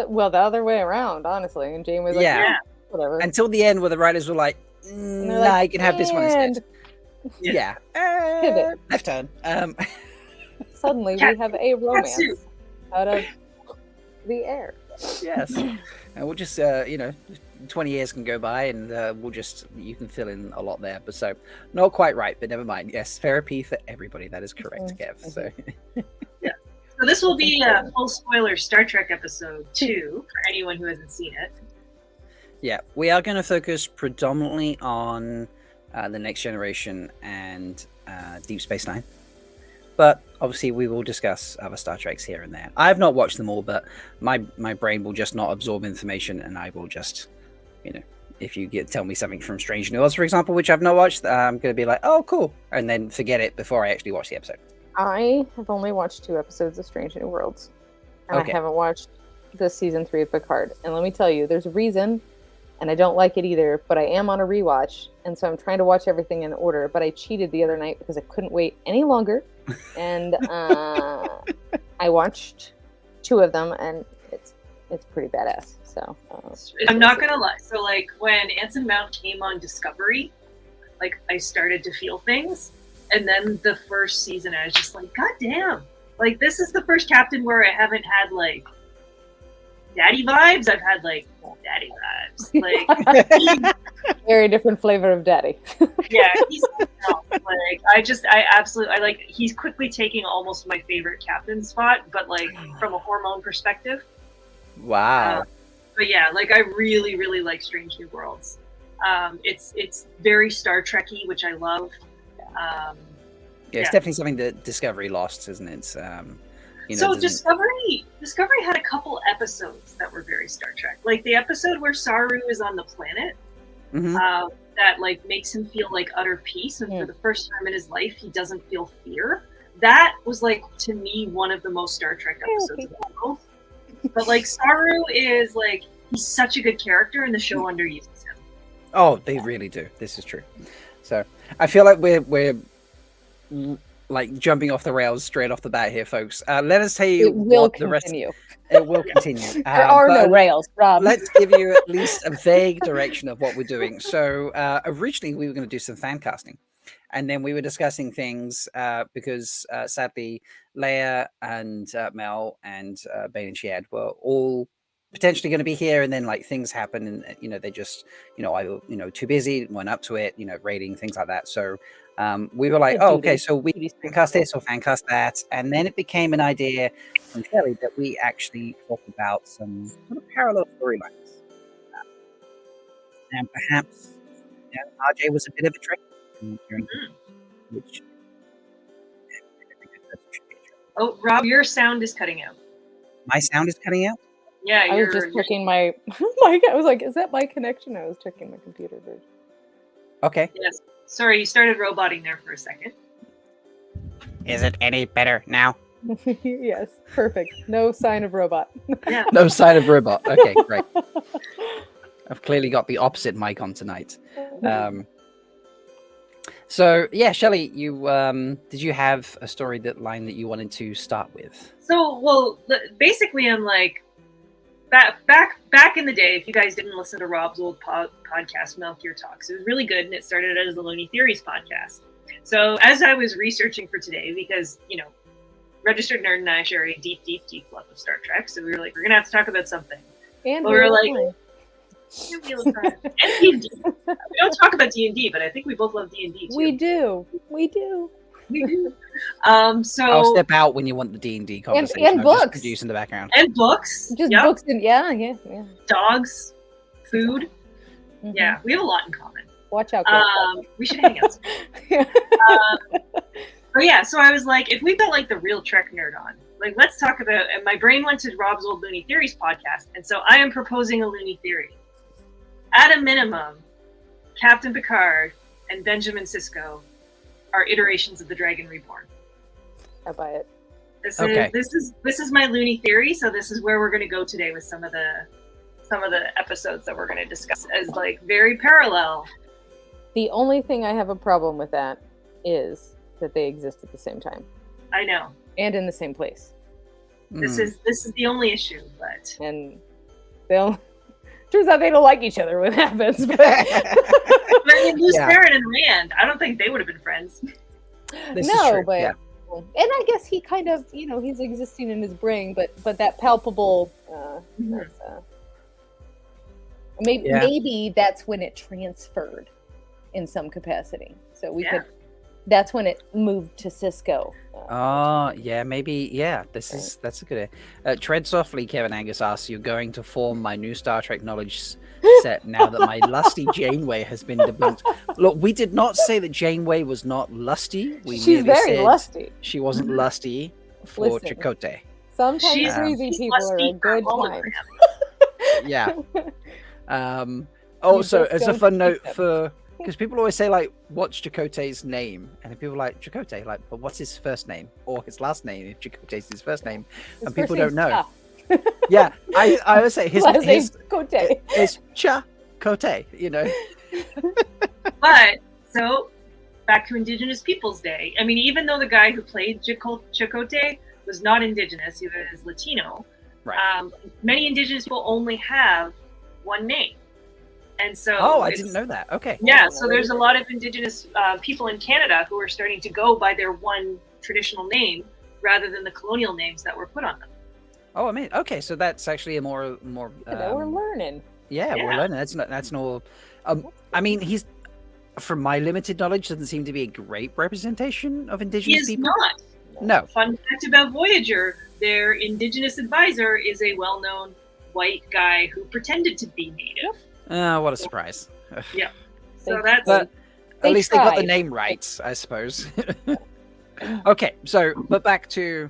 Well, the other way around, honestly. And Jane was like, Yeah. whatever. Until the end, where the writers were like, nah, you can have this one instead. Yeah. Pivot. Left turn. Suddenly, we have a romance out of the air. Yes. And we'll just, 20 years can go by and you can fill in a lot there. But so, not quite right, but never mind. Yes, therapy for everybody. That is correct, Kev. So, yeah. So this will be a full spoiler Star Trek episode 2 for anyone who hasn't seen it. Yeah, we are going to focus predominantly on the Next Generation and Deep Space Nine. But obviously, we will discuss other Star Treks here and there. I've not watched them all, but my brain will just not absorb information, and I will just, if you tell me something from Strange New Worlds, for example, which I've not watched, I'm going to be like, oh, cool, and then forget it before I actually watch the episode. I have only watched 2 episodes of Strange New Worlds, and I haven't watched the season 3 of Picard. And let me tell you, there's a reason, and I don't like it either, but I am on a rewatch, and so I'm trying to watch everything in order, but I cheated the other night because I couldn't wait any longer, and I watched 2 of them, and it's pretty badass. So I'm not gonna lie. So like when Anson Mount came on Discovery, like I started to feel things, and then the first season I was just like, God damn! Like this is the first captain where I haven't had like daddy vibes. I've had like daddy vibes. Like very different flavor of daddy. Yeah, he's I like he's quickly taking almost my favorite captain spot, but like from a hormone perspective. Wow. But yeah, like I really, really like Strange New Worlds. It's very Star Trek-y, which I love. It's definitely something that Discovery lost, isn't it? So Discovery had a couple episodes that were very Star Trek. Like the episode where Saru is on the planet, that like makes him feel like utter peace, and for the first time in his life, he doesn't feel fear. That was like to me one of the most Star Trek episodes of the world. But like Saru is like he's such a good character, and the show underuses him. Oh, they really do. This is true. So I feel like we're like jumping off the rails straight off the bat here, folks. Let us tell you what the rest. It will continue. There are no rails, Rob. Let's give you at least a vague direction of what we're doing. So originally we were going to do some fan casting, and then we were discussing things because sadly Leigh-A and Mel and Bain&Chiad were all potentially going to be here, and then like things happen, and they just either too busy, weren't up to it, rating, things like that. So we were like, oh, okay, so we fan cast this or fan cast that, and then it became an idea from Shelly that we actually talk about some sort of parallel storylines, and perhaps RJ was a bit of a trick, which. Oh, Rob, your sound is cutting out. My sound is cutting out? Yeah, I was just checking my mic. I was like, is that my connection? I was checking my computer version. Okay. Yes. Sorry, you started roboting there for a second. Is it any better now? Yes, perfect. No sign of robot. Yeah. No sign of robot. Okay, great. I've clearly got the opposite mic on tonight. So yeah, Shelly, you did you have a story line that you wanted to start with? So, well, basically, I'm like, back in the day, if you guys didn't listen to Rob's old podcast, Malkier Talks, it was really good, and it started as the Looney Theories podcast. So as I was researching for today, because Registered Nerd and I share a deep, deep, deep love of Star Trek, so we were like, we're gonna have to talk about something. And we were like, and D&D. We don't talk about D&D, but I think we both love D&D too. We do. So I'll step out when you want the D&D conversation. And books. Just produce in the background. And books. Just books and yeah. Dogs, food. Mm-hmm. Yeah, we have a lot in common. Watch out. We should hang out. But yeah, so I was like, if we got like the real Trek nerd on, like let's talk about. And my brain went to Rob's old Looney Theories podcast, and so I am proposing a Looney Theory. at a minimum, Captain Picard and Benjamin Sisko are iterations of the Dragon Reborn. I buy it. This Okay. this is my loony theory. So this is where we're going to go today with some of the episodes that we're going to discuss as like very parallel. The only thing I have a problem with that is that they exist at the same time I know and in the same place, this is the only issue, but and they'll. Turns out they don't like each other when it happens. But but in Bruce Yeah. Barron and Rand, I don't think they would have been friends. This is no, true, but yeah. and I guess he kind of, he's existing in his brain, but that palpable. That's, maybe Yeah. maybe that's when it transferred in some capacity. So we Yeah. could. That's when it moved to Cisco. Oh, yeah, maybe. Yeah, that's a good idea. Tread softly, Kevin Angus asks, you're going to form my new Star Trek knowledge set now that my lusty Janeway has been debunked. Look, we did not say that Janeway was not lusty. We She's merely very said lusty. she wasn't lusty for Listen. Chakotay. Sometimes She's- crazy she's people are a lusty for good hologram. time. Yeah. Also, just as a don't fun keep note them. for... Because people always say, like, what's Chakotay's name? And if people are like, Chakotay, like, but what's his first name? Or his last name, if Chakotay's his first name. His And people first don't name's know. Yeah, I always say his Last name's Cote. is Chakotay, But so back to Indigenous Peoples Day. I mean, even though the guy who played Chakotay was not Indigenous, he was Latino. Right. Many Indigenous people only have one name, and so Oh, I it's- didn't know that. Okay. Yeah, so there's a lot of Indigenous people in Canada who are starting to go by their one traditional name rather than the colonial names that were put on them. Oh, I mean, okay, so that's actually a more. We're learning. Yeah, we're Yeah. learning. That's no. I mean, he's, from my limited knowledge, doesn't seem to be a great representation of He Indigenous is people. not. No. Fun fact about Voyager, their Indigenous advisor is a well-known white guy who pretended to be Native. What a surprise. So that's But They at least they got the tried. name right, I suppose. Okay, so but back to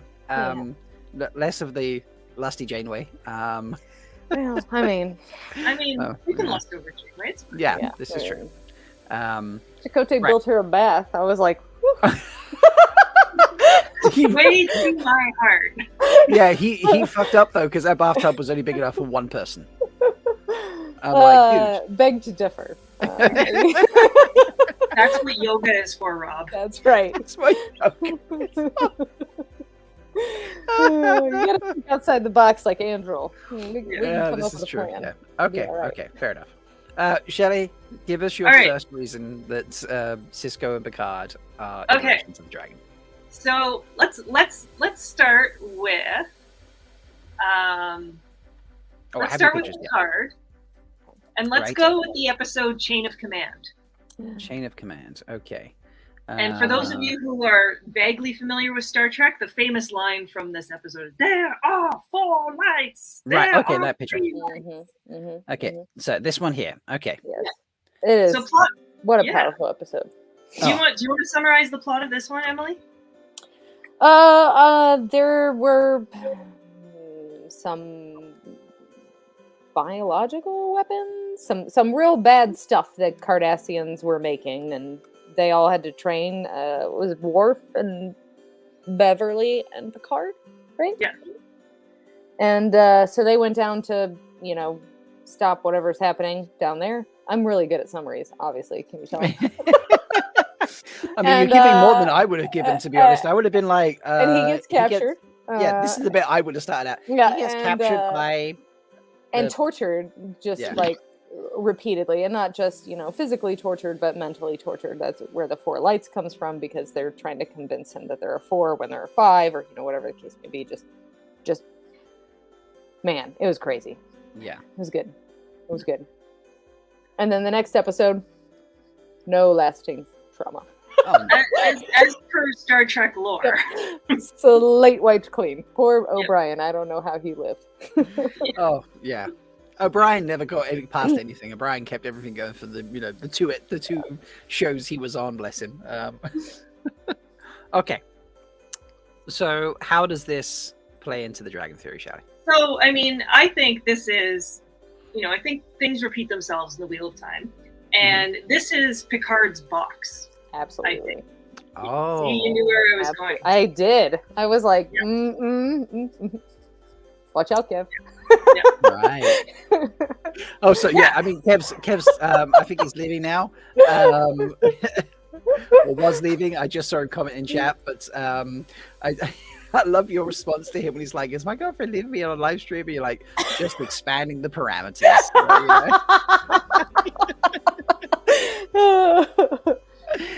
less of the lusty Janeway. Well, I mean, Oh, we can yeah. lust over Jane, right? Yeah, this is true. Chakotay Right. built her a bath. I was like, Way to my heart. Yeah, he fucked up though because that bathtub was only big enough for one person. I'm like, dude. beg to differ. That's what yoga is for, Rob. That's right. That's my joke. You gotta think outside the box like Andrew. We can Yeah, come this up is with a true. plan. Yeah. Okay. all right. Okay. Fair enough. Shelley, give us your All right. first reason that Cisco and Picard are Okay. iterations of the dragon. So let's start with Oh, let's have start your with pictures, Picard, and let's Right. go with the episode Chain of Command. yeah. Chain of Command. Okay. And for those of you who are vaguely familiar with Star Trek, the famous line from this episode is, "There are 4 lights." Right, There okay, are that picture. 3 lights." Okay, so this one here. Okay. Yes. It is. So plot. What a yeah. powerful episode. Do you Oh. want to summarize the plot of this one, Emily? There were some biological weapons, some real bad stuff that Cardassians were making, and they all had to train. It was Worf and Beverly and Picard, right? Yeah. And so they went down to, stop whatever's happening down there. I'm really good at summaries, obviously. Can you tell? I mean, And, you're giving more than I would have given, to be honest. I would have been like, And he gets captured. yeah, this is the bit I would have started at. yeah, He gets and, captured by. and the- tortured just Yeah. like repeatedly, and not just physically tortured but mentally tortured. That's where the 4 lights comes from, because they're trying to convince him that there are 4 when there are 5, or whatever the case may be. Just man, it was crazy. Yeah. It was good. It was good. And then the next episode, no lasting trauma. Oh, As per Star Trek lore. So late wiped clean. Poor O'Brien. I don't know how he lived. oh, yeah. O'Brien never got past anything. O'Brien kept everything going for the the two shows he was on. Bless him. Okay. So how does this play into the Dragon Theory, Shally? So, I mean, I think this is I think things repeat themselves in the Wheel of Time. And this is Picard's box. Absolutely. I think. Oh, See, you knew where it was going. I did. I was like, Yeah. Watch out, Kev. right. Oh, so yeah, I mean, Kev's. I think he's leaving now. Or was leaving. I just saw him comment in chat, but I love your response to him when he's like, "Is my girlfriend leaving me on a live stream?" And you're like, just expanding the parameters.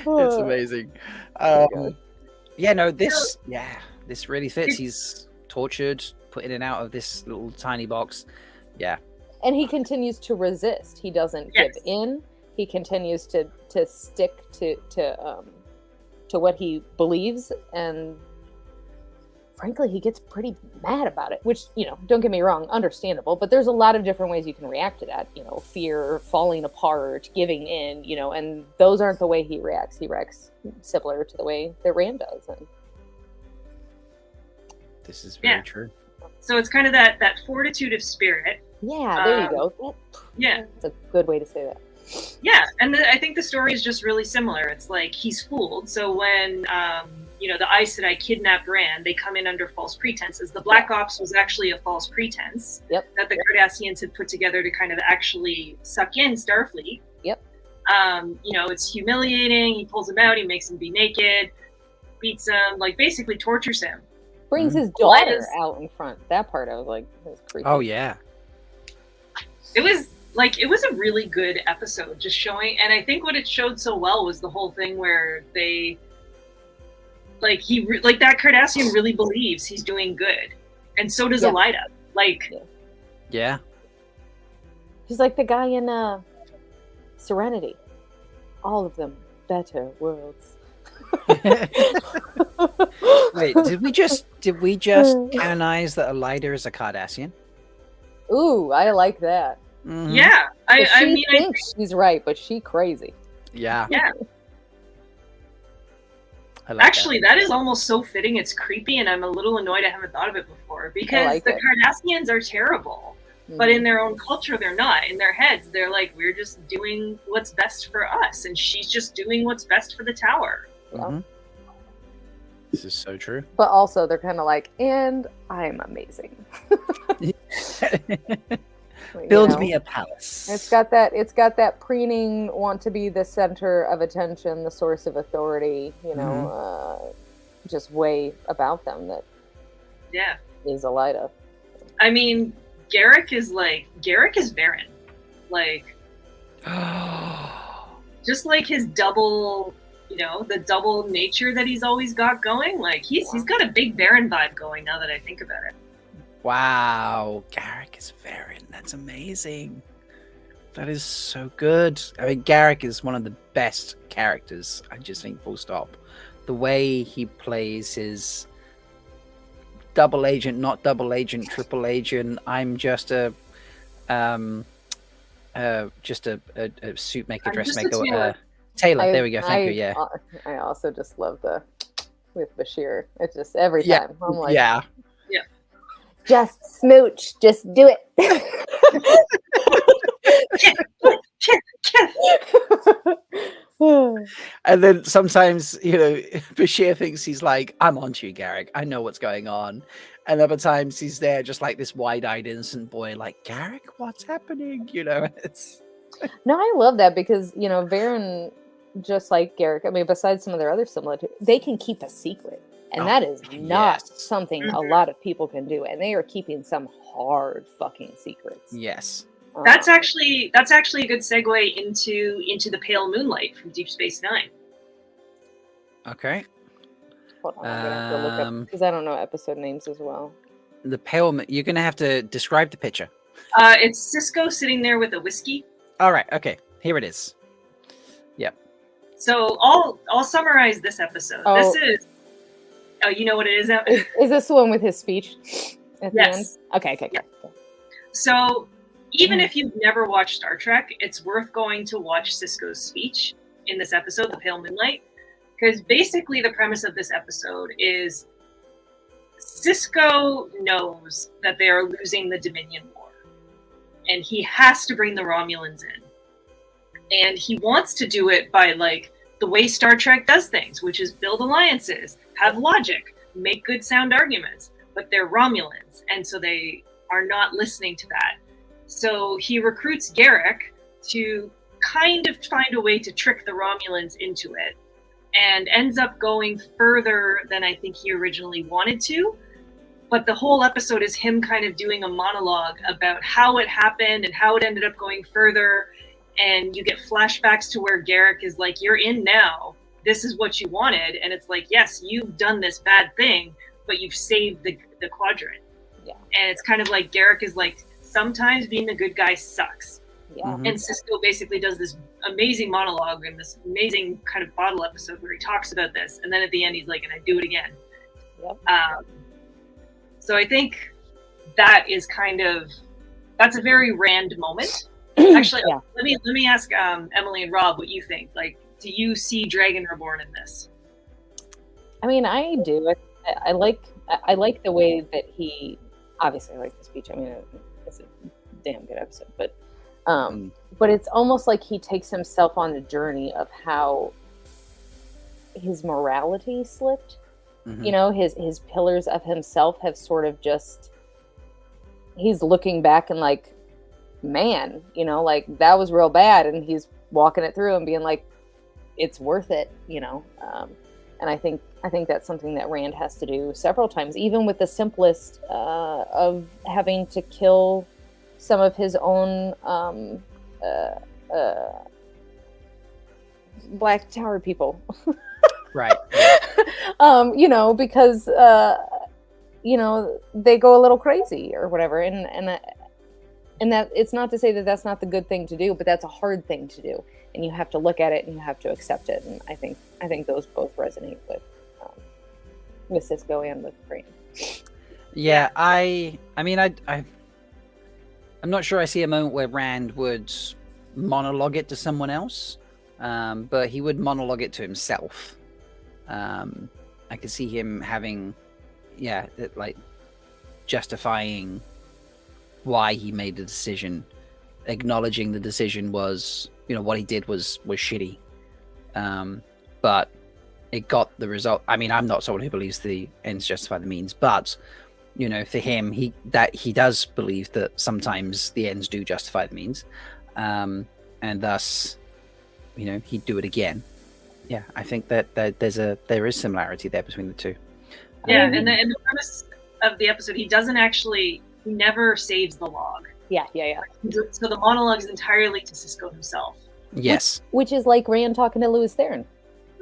It's amazing. Yeah, no, this really fits. He's tortured, put in and out of this little tiny box. Yeah. And he continues to resist. He doesn't give in. He continues to stick to what he believes, and frankly, he gets pretty mad about it. Which, don't get me wrong, understandable. But there's a lot of different ways you can react to that. Fear, falling apart, giving in. And those aren't the way he reacts. He reacts similar to the way that Rand does. And this is very true. So it's kind of that fortitude of spirit. Yeah, there you go. That's a good way to say that. Yeah, and I think the story is just really similar. It's like he's fooled. So when the Aes Sedai kidnapped Rand, they come in under false pretenses. The Black Ops was actually a false pretense that the Cardassians had put together to kind of actually suck in Starfleet. Yep. It's humiliating. He pulls him out. He makes him be naked, beats him, like basically tortures him. Brings his daughter out in front. That part I was like, that was creepy. Oh yeah. It was a really good episode, just showing, and I think what it showed so well was the whole thing where they, that Cardassian really believes he's doing good, and so does Elida. Yeah. He's like the guy in Serenity. All of them better worlds. Wait, did we just canonize that Elida is a Cardassian? Ooh, I like that. Mm-hmm. Yeah, I think she's right, but she crazy. Yeah. Actually, that is almost so fitting. It's creepy, and I'm a little annoyed I haven't thought of it before, because the Cardassians are terrible, but in their own culture, they're not. In their heads, they're like, we're just doing what's best for us, and she's just doing what's best for the tower. Mm-hmm. This is so true. But also, they're kind of like, and I'm amazing. Build me a palace. It's got that preening, want to be the center of attention, the source of authority, just way about them that is Elida. I mean, Garrick is Varen. Just like his double, the double nature that he's always got going. He's got a big Varen vibe going now that I think about it. Wow, Garrick is Varen. That's amazing. That is so good. I mean, Garrick is one of the best characters. I just think, full stop. The way he plays his double agent, not double agent, triple agent. I'm just a suit maker, dressmaker, tailor. There we go. Thank you. Yeah. I also just love with Bashir. It's just every time I'm like, yeah. Just smooch. Just do it. And then sometimes, Bashir thinks he's like, I'm onto you, Garrick. I know what's going on. And other times he's there just like this wide-eyed innocent boy, like, Garrick, what's happening? It's... No, I love that because, Varen, just like Garrick, I mean, besides some of their other similarities, they can keep a secret. And that is not something a lot of people can do. And they are keeping some hard fucking secrets. Yes. That's actually a good segue into the Pale Moonlight from Deep Space Nine. Okay. Hold on, I'm gonna have to look up because I don't know episode names as well. The Pale, you're gonna have to describe the picture. It's Sisko sitting there with a whiskey. All right. Okay. Here it is. Yep. So I'll summarize this episode. This is. Oh, you know what it is now? Is this the one with his speech at the end? Okay. Yeah. So, even if you've never watched Star Trek, it's worth going to watch Sisko's speech in this episode, The Pale Moonlight, because basically the premise of this episode is Sisko knows that they are losing the Dominion War. and he has to bring the Romulans in. And he wants to do it by like the way Star Trek does things, which is build alliances, have logic, make good sound arguments, but they're Romulans, and so they are not listening to that. So he recruits Garrick to kind of find a way to trick the Romulans into it, and ends up going further than I think he originally wanted to. But the whole episode is him kind of doing a monologue about how it happened and how it ended up going further. And you get flashbacks to where Garrick is like, you're in now. This is what you wanted. And it's like, yes, you've done this bad thing, but you've saved the quadrant. Yeah. And it's kind of like Garrick is like, sometimes being the good guy sucks. Yeah. Mhm. And Sisko basically does this amazing monologue and this amazing kind of bottle episode where he talks about this. And then at the end, he's like, and I do it again. Yep. So I think that is that's a very Rand moment. Actually, Yeah. let me ask Emily and Rob what you think. Like, do you see Dragon Reborn in this? I mean, I do. I like the way that he. Obviously, I like the speech. I mean, it's a damn good episode. But it's almost like he takes himself on the journey of how his morality slipped. Mhm. You know, his pillars of himself have sort of just. He's looking back and like, man, you know, like that was real bad, and he's walking it through and being like, it's worth it, you know. And I think that's something that Rand has to do several times, even with the simplest of having to kill some of his own Black Tower people. Right. You know, because you know, they go a little crazy or whatever, and that it's not to say that that's not the good thing to do, but that's a hard thing to do, and you have to look at it and you have to accept it. And I think those both resonate with Sisko and with Brain. Yeah, I'm not sure I see a moment where Rand would monologue it to someone else, but he would monologue it to himself. I could see him having, like justifying why he made the decision, acknowledging the decision was, you know, what he did was shitty, but it got the result. I mean, I'm not someone who believes the ends justify the means, but you know, for him, he does believe that sometimes the ends do justify the means, and thus, you know, he'd do it again. Yeah, I think that there is similarity there between the two. Yeah, and the premise of the episode, he never saves the log. Yeah. So the monologue is entirely to Sisko himself. Yes. Which is like Rand talking to Louis Theron.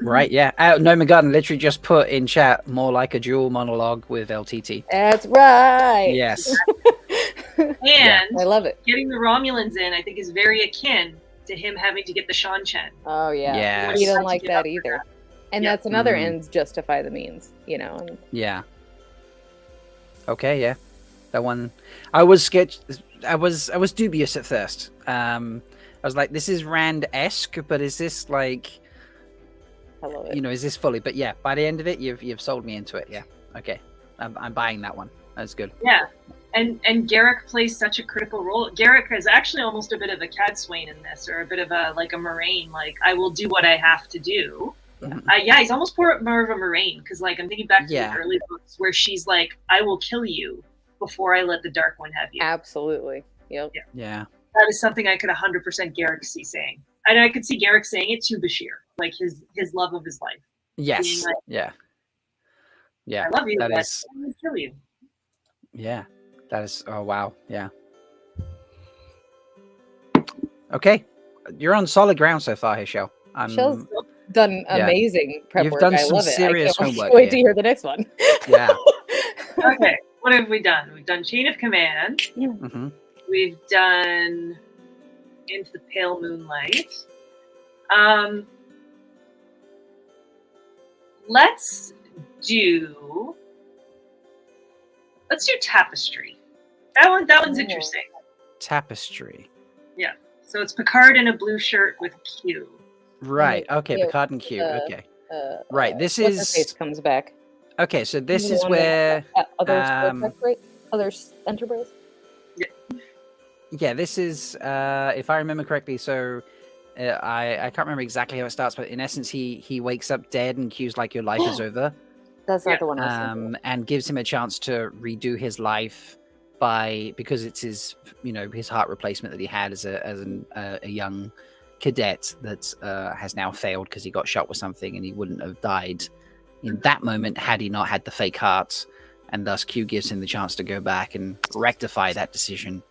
Right, yeah. Noma Garden literally just put in chat more like a dual monologue with LTT. That's right. Yes. And I love it. getting the Romulans in, I think, is very akin to him having to get the Shan Chen. Oh yeah. Yes. He doesn't like that either. And Yeah. that's another Mhm. ends justify the means, you know. And Yeah. Okay, yeah. That one, I was scared. I was dubious at first. I was like, this is Rand-esque, but is this like, I love it. you know, is this fully? But yeah, by the end of it, you've sold me into it. Yeah. Okay. I'm buying that one. That's good. Yeah. And Garrick plays such a critical role. Garrick is actually almost a bit of a Cadswain in this, or a bit of a Moraine. Like, I will do what I have to do. Yeah. He's almost more of a Moraine, because like I'm thinking back to Yeah. the early books where she's like, I will kill you before I let the Dark One have you. Absolutely. Yep. Yeah. That is something I could 100% Garrick see saying. And I could see Garrick saying it to Bashir, like his love of his life. Yes. Being like, Yeah. Yeah. I love you, That but is. I will kill you. Yeah. That is. Oh wow. Yeah. Okay. You're on solid ground so far, Hishel. Shell's done yeah. amazing prep You've work. done I some love it. serious I can't homework wait to here. hear the next one. Yeah. Okay, what have we done? We've done Chain of Command. Mm-hmm. We've done Into the Pale Moonlight. Let's do Tapestry. That one's interesting. Tapestry. So it's Picard in a blue shirt with Q. Right. Okay. Yeah, Picard and Q. Okay. Right. This What's her face is comes back. okay. So this The is one where that- other um, Star Trek, right? Other Enterprise. Yeah, this is, if I remember correctly, so I can't remember exactly how it starts, but in essence, he wakes up dead and Q's like, your life is over, That's not the one I was thinking. and gives him a chance to redo his life because it's his, his heart replacement that he had as a young cadet that has now failed because he got shot with something and he wouldn't have died in that moment had he not had the fake heart, and thus Q gives him the chance to go back and rectify that decision.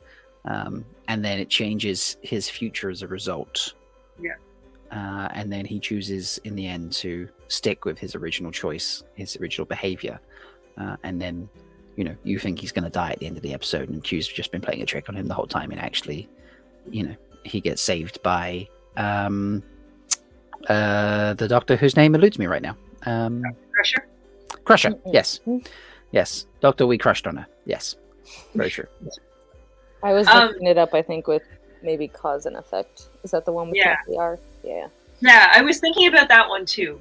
And then it changes his future as a result. Yeah. And then he chooses in the end to stick with his original choice, his original behavior. And then, you think he's going to die at the end of the episode, and Q's just been playing a trick on him the whole time. And actually, he gets saved by the doctor whose name eludes me right now. Crusher. Crusher. Yes. Doctor, we crushed on her. Yes. Very true. I was looking it up, I think, with maybe cause and effect. Is that the one with the R? Yeah. Yeah, I was thinking about that one too.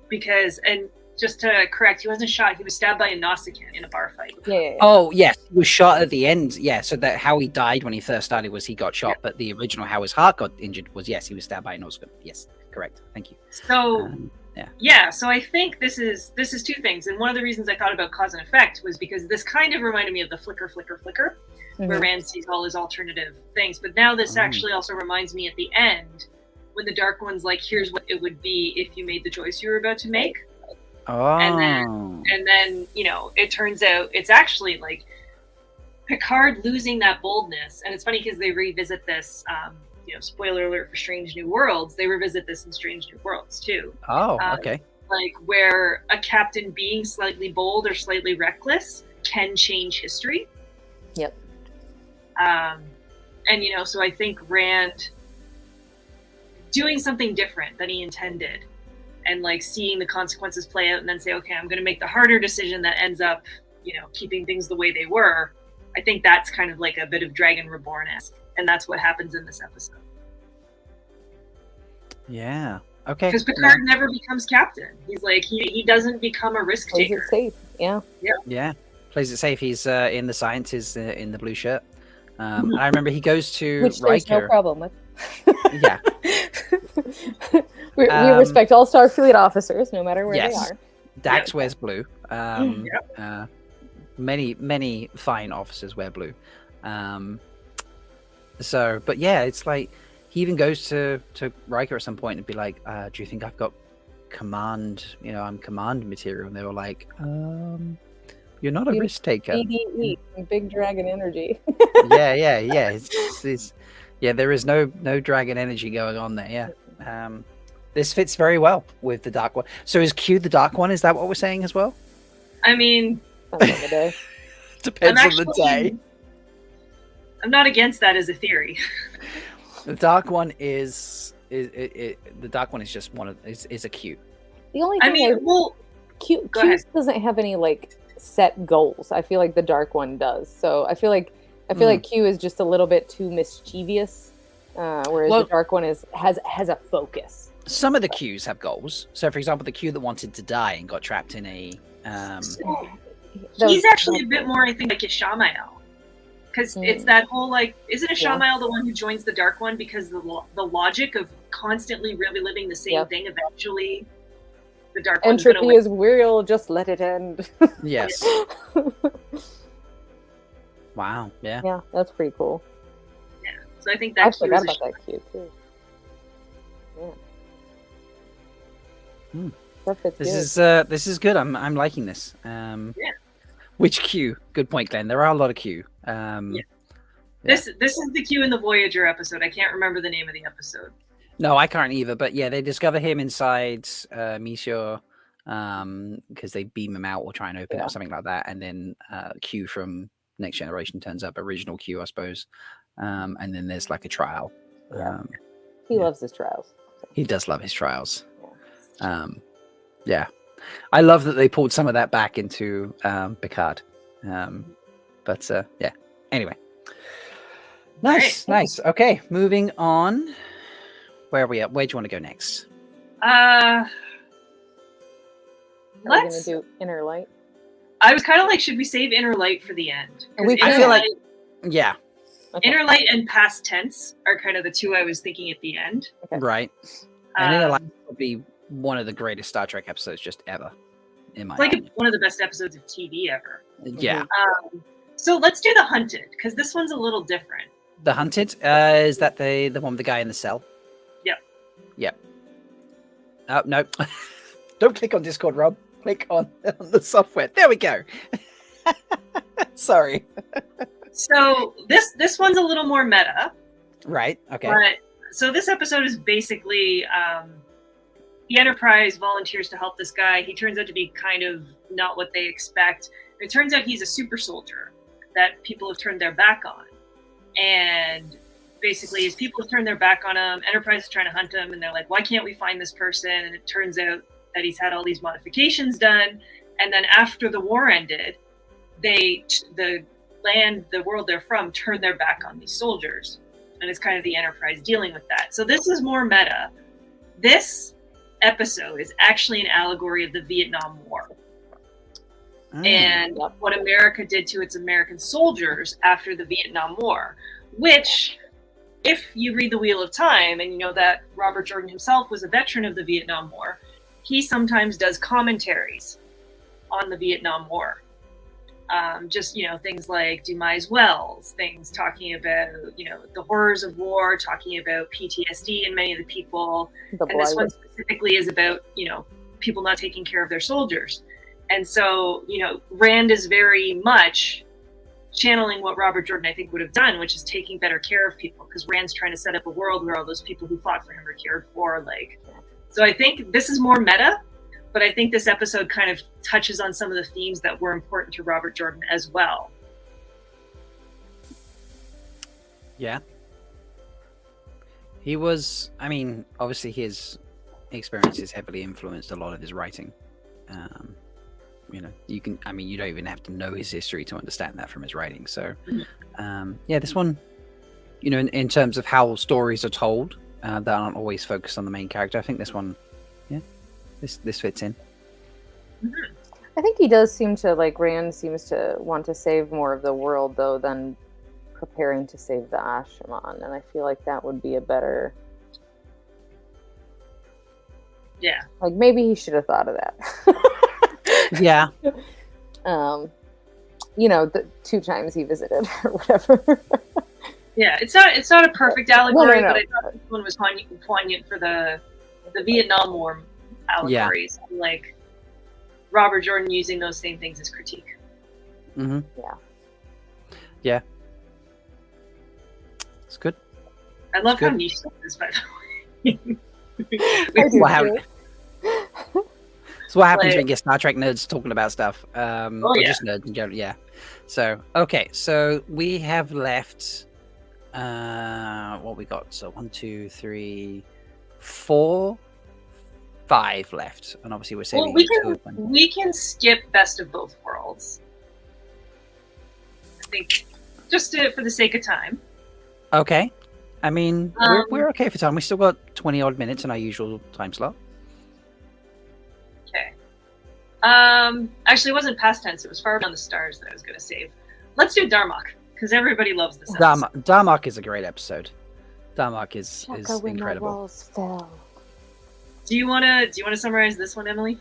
Because, and just to correct, he wasn't shot, he was stabbed by a Nausicaan in a bar fight. Yeah. Oh, yes. He was shot at the end. Yeah, so that how he died when he first started was he got shot, but the original how his heart got injured was, yes, he was stabbed by a Nausicaan. Yes, correct. Thank you. So, so I think this is two things. And one of the reasons I thought about cause and effect was because this kind of reminded me of the flicker, where Rand sees all his alternative things. But now this actually also reminds me at the end, when the Dark One's like, here's what it would be if you made the choice you were about to make. Oh. And then, it turns out it's actually like Picard losing that boldness. And it's funny because they revisit this, spoiler alert for Strange New Worlds, they revisit this in Strange New Worlds too. Oh, okay. Like where a captain being slightly bold or slightly reckless can change history. Yep. And so I think Rand doing something different than he intended and like seeing the consequences play out and then say, okay, I'm going to make the harder decision that ends up, keeping things the way they were. I think that's kind of like a bit of Dragon Reborn-esque. And that's what happens in this episode. Yeah. Okay. Because Picard never becomes captain. He's like, he doesn't become a risk taker. Plays it safe. Yeah. Yeah. Plays it safe. He's in the sciences in the blue shirt. I remember he goes to Which there's Riker. no problem with. Yeah. we respect all Starfleet officers, no matter where they are. Dax wears blue. Many fine officers wear blue. But yeah, it's like he even goes to Riker at some point and be like, do you think I've got command? I'm command material. And they were like, you're not a risk taker. BDE, big dragon energy. yeah. It's there is no dragon energy going on there. Yeah. This fits very well with the Dark One. So is Q the Dark One? Is that what we're saying as well? I mean, depends on the day. I'm not against that as a theory. The Dark One is the Dark One is just is a Q. The only thing Q doesn't have any like set goals. I feel like the Dark One does. So I feel like Q is just a little bit too mischievous, whereas the Dark One has a focus. Some of the Qs have goals. So, for example, the Q that wanted to die and got trapped in a. He's actually a bit more, I think, like a Shamael. Because it's that whole, like, isn't a Shamael the one who joins the Dark One because the logic of constantly reliving the same thing eventually the Dark One's gonna Entropy is real, just let it end. Yes. Wow, yeah. Yeah, that's pretty cool. Yeah, so I think that I forgot about that Q, too. Yeah. That fits good. This is good. I'm liking this. Which Q? Good point, Glenn. There are a lot of Q. This is the Q in the Voyager episode. I can't remember the name of the episode. No, I can't either. But yeah, they discover him inside Meteor because they beam him out or try and open it or something like that. And then Q from Next Generation turns up, original Q, I suppose. And then there's like a trial. He loves his trials. He does love his trials. Yeah. I love that they pulled some of that back into Picard. Yeah. Anyway. Nice. Okay, moving on. Where are we at? Where do you want to go next? Are we going to do Inner Light? I was kind of like, should we save Inner Light for the end? I feel like, yeah. Okay. Inner light and past tense are kind of the two I was thinking at the end. Okay. Right. And Inner Light Um, would be one of the greatest Star Trek episodes just ever, in my it's like opinion. one of the best episodes of TV ever. Yeah. So let's do The Hunted, because this one's a little different. The Hunted, is that the one with the guy in the cell? Yep. Yep. Oh, no. Don't click on Discord, Rob. Click on the software. There we go. Sorry. So this one's a little more meta. Right. Okay. But so this episode is basically the Enterprise volunteers to help this guy. He turns out to be kind of not what they expect. It turns out he's a super soldier that people have turned their back on. And basically, as people have turned their back on him, Enterprise is trying to hunt him, and they're like, why can't we find this person? And it turns out that he's had all these modifications done. And then after the war ended, the world they're from, turned their back on these soldiers. And it's kind of the Enterprise dealing with that. So this is more meta. This episode is actually an allegory of the Vietnam War. And what America did to its American soldiers after the Vietnam War, which, if you read The Wheel of Time and you know that Robert Jordan himself was a veteran of the Vietnam War, he sometimes does commentaries on the Vietnam War. Just, things like Dumas Wells, things talking about, the horrors of war, talking about PTSD in many of the people. And this one specifically is about, people not taking care of their soldiers. And so, Rand is very much channeling what Robert Jordan, I think, would have done, which is taking better care of people, because Rand's trying to set up a world where all those people who fought for him are cared for. So I think this is more meta, but I think this episode kind of touches on some of the themes that were important to Robert Jordan as well. Yeah. He was, obviously his experiences heavily influenced a lot of his writing. You don't even have to know his history to understand that from his writing. So, this one, in terms of how stories are told, that aren't always focused on the main character, I think this one, this fits in. I think he does seem to, Rand seems to want to save more of the world, though, than preparing to save the Ashaman. And I feel like that would be a better... Yeah. Maybe he should have thought of that. Yeah. The 2 times he visited or whatever. Yeah, it's not a perfect allegory, No. but I thought this one was poignant for the Vietnam War allegories. Yeah. Like Robert Jordan using those same things as critique. Mm-hmm. Yeah. Yeah. It's good. I love how niche this is, by the way. So what happens when you get Star Trek nerds talking about stuff? Or yeah. just nerds in general, yeah. So, okay, so we have left, what we got? So 1, 2, 3, 4, 5 left. And obviously we're saving we can skip Best of Both Worlds. I think, just for the sake of time. Okay. We're okay for time. We still got 20 odd minutes in our usual time slot. Okay. Actually, it wasn't past tense. It was Far Beyond the Stars that I was going to save. Let's do Darmok, because everybody loves this episode. Darmok is a great episode. Darmok is incredible. When the walls fell. Do you want to summarize this one, Emily?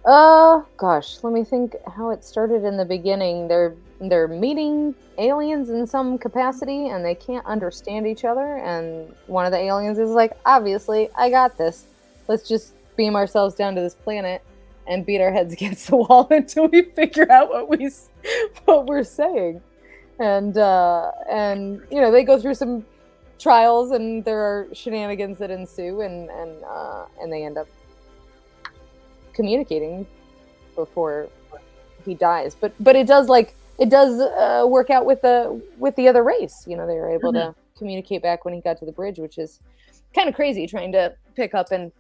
Gosh, let me think how it started in the beginning. They're meeting aliens in some capacity, and they can't understand each other. And one of the aliens is like, "Obviously, I got this. Let's just beam ourselves down to this planet and beat our heads against the wall until we figure out what we're saying." And they go through some trials, and there are shenanigans that ensue, and they end up communicating before he dies. But it does work out with the other race. They were able to communicate back when he got to the bridge, which is kind of crazy trying to pick up and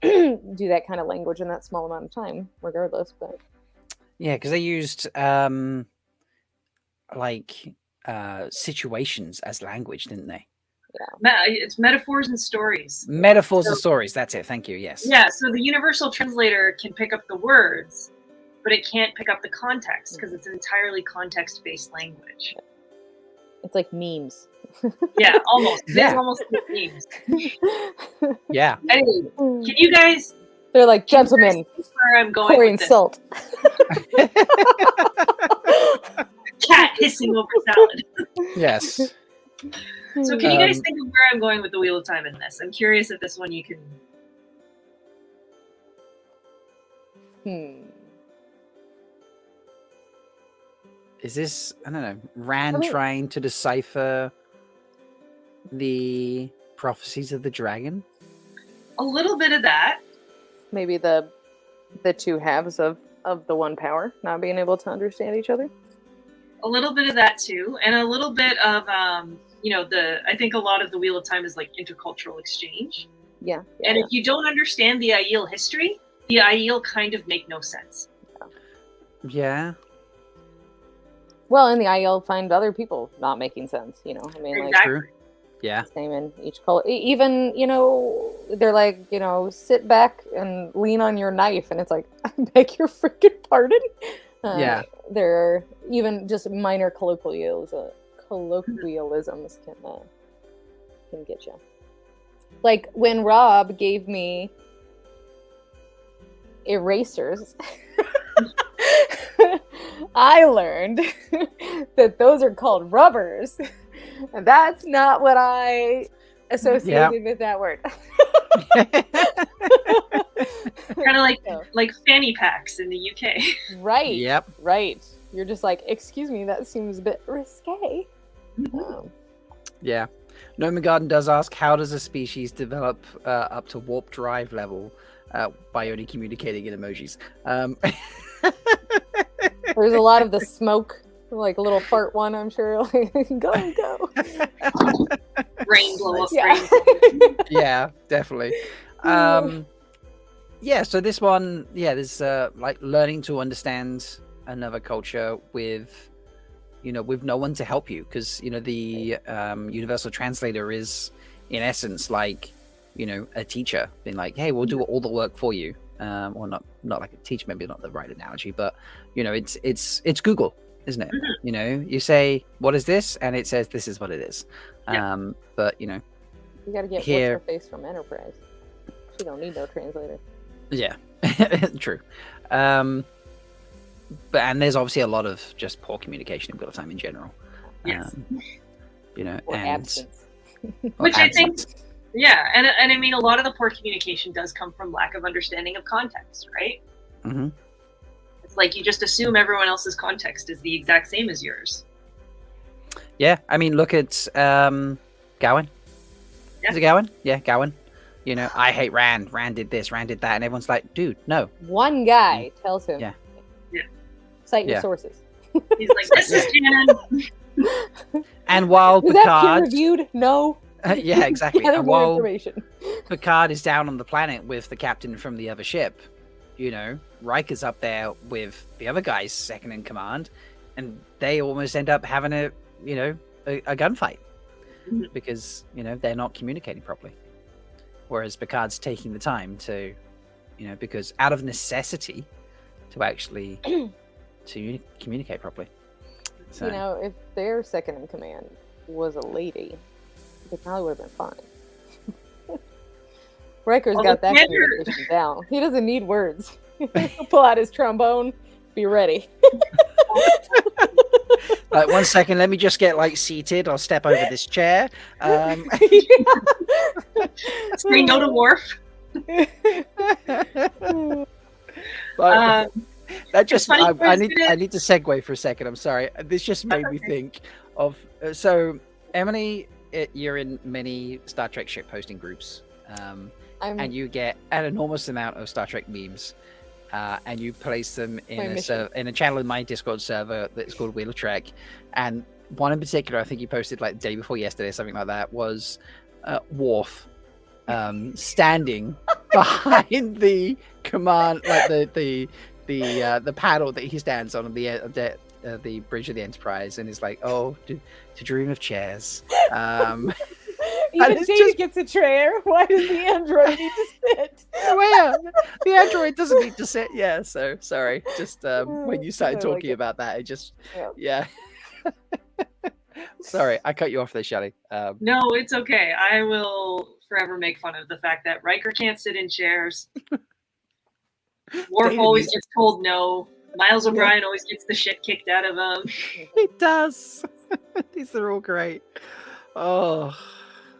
do that kind of language in that small amount of time, regardless. But yeah, because they used situations as language, didn't they? Yeah, it's metaphors and stories. Metaphors and stories. That's it. Thank you. Yes. Yeah. So the universal translator can pick up the words, but it can't pick up the context because it's an entirely context-based language. It's like memes. Yeah, almost. Yeah. It's almost like memes. Yeah. Anyway, can you guys They're like, gentlemen, see where I'm going pouring with this? salt. Cat hissing over salad. Yes. So can you guys think of where I'm going with the Wheel of Time in this? I'm curious if this one you can... Is this, I don't know, Rand trying to decipher the prophecies of the dragon? A little bit of that. Maybe the two halves of the one power not being able to understand each other. A little bit of that too, and a little bit of I think a lot of the Wheel of Time is like intercultural exchange. Yeah. And if you don't understand the Aiel history, the Aiel kind of make no sense. Yeah. Well, in the Aiel find other people not making sense, I mean, like, Exactly. True. Yeah. same in each culture. Even, they're like, sit back and lean on your knife, and it's like, I beg your freaking pardon? Yeah. There are even just minor colloquialisms can get you. Like, when Rob gave me erasers, I learned that those are called rubbers. And that's not what I associated with that word. Kind of like fanny packs in the UK. Right. Yep. Right. You're just like, excuse me, that seems a bit risque. Yeah. Noma Garden does ask, how does a species develop up to warp drive level by only communicating in emojis? There's a lot of the smoke, like a little fart one, I'm sure. Go. Brain blow up. Yeah. Yeah, definitely. Yeah, so this one, there's like learning to understand another culture with no one to help you, because the universal translator is in essence like a teacher being like, hey, we'll do all the work for you, or not like a teacher, maybe not the right analogy, but it's Google, isn't it? You say, what is this, and it says this is what it is. But you gotta get here, what's her face from Enterprise. She don't need no translator. Yeah. True. But and there's obviously a lot of just poor communication in Wheel of Time in general. Yes. Or and absence. Which I think, and I mean, a lot of the poor communication does come from lack of understanding of context, right? Mm-hmm. It's like you just assume everyone else's context is the exact same as yours. Yeah, I mean, look at Gowan. Yeah. Is it Gowan? Yeah, Gowan. I hate Rand. Rand did this, Rand did that, and everyone's like, dude, no. One guy tells him. Yeah. Cite your sources. He's like, this is canon. And while Is that peer Picard, reviewed? No. yeah, exactly. Gather And more while information. Picard is down on the planet with the captain from the other ship, Riker's up there with the other guys second in command, and they almost end up having a gunfight because they're not communicating properly. Whereas Picard's taking the time to, because out of necessity, to actually to communicate properly. So, if their second in command was a lady, they probably would have been fine. Riker's got that communication down. He doesn't need words. He'll pull out his trombone. Be ready. Like, 1 second, let me just get seated. I'll step over this chair. Say no to Worf. That just I need incident. to segue for a second. I'm sorry. This just made me think of so Emily, you're in many Star Trek ship posting groups, and you get an enormous amount of Star Trek memes, and you place them in a channel in my Discord server that's called Wheel of Trek, and one in particular I think you posted the day before yesterday, something like that, was Worf standing behind the command, like the paddle that he stands on the bridge of the Enterprise, and is like, oh, to dream of chairs. Even Data gets a chair. Why does the android need to sit? Well, the android doesn't need to sit. Yeah, so sorry. Just when you started talking about that, it just Sorry, I cut you off there, Shelly. No, it's okay. I will forever make fun of the fact that Riker can't sit in chairs. Worf always gets told no. Miles O'Brien always gets the shit kicked out of him. He does. These are all great. Oh,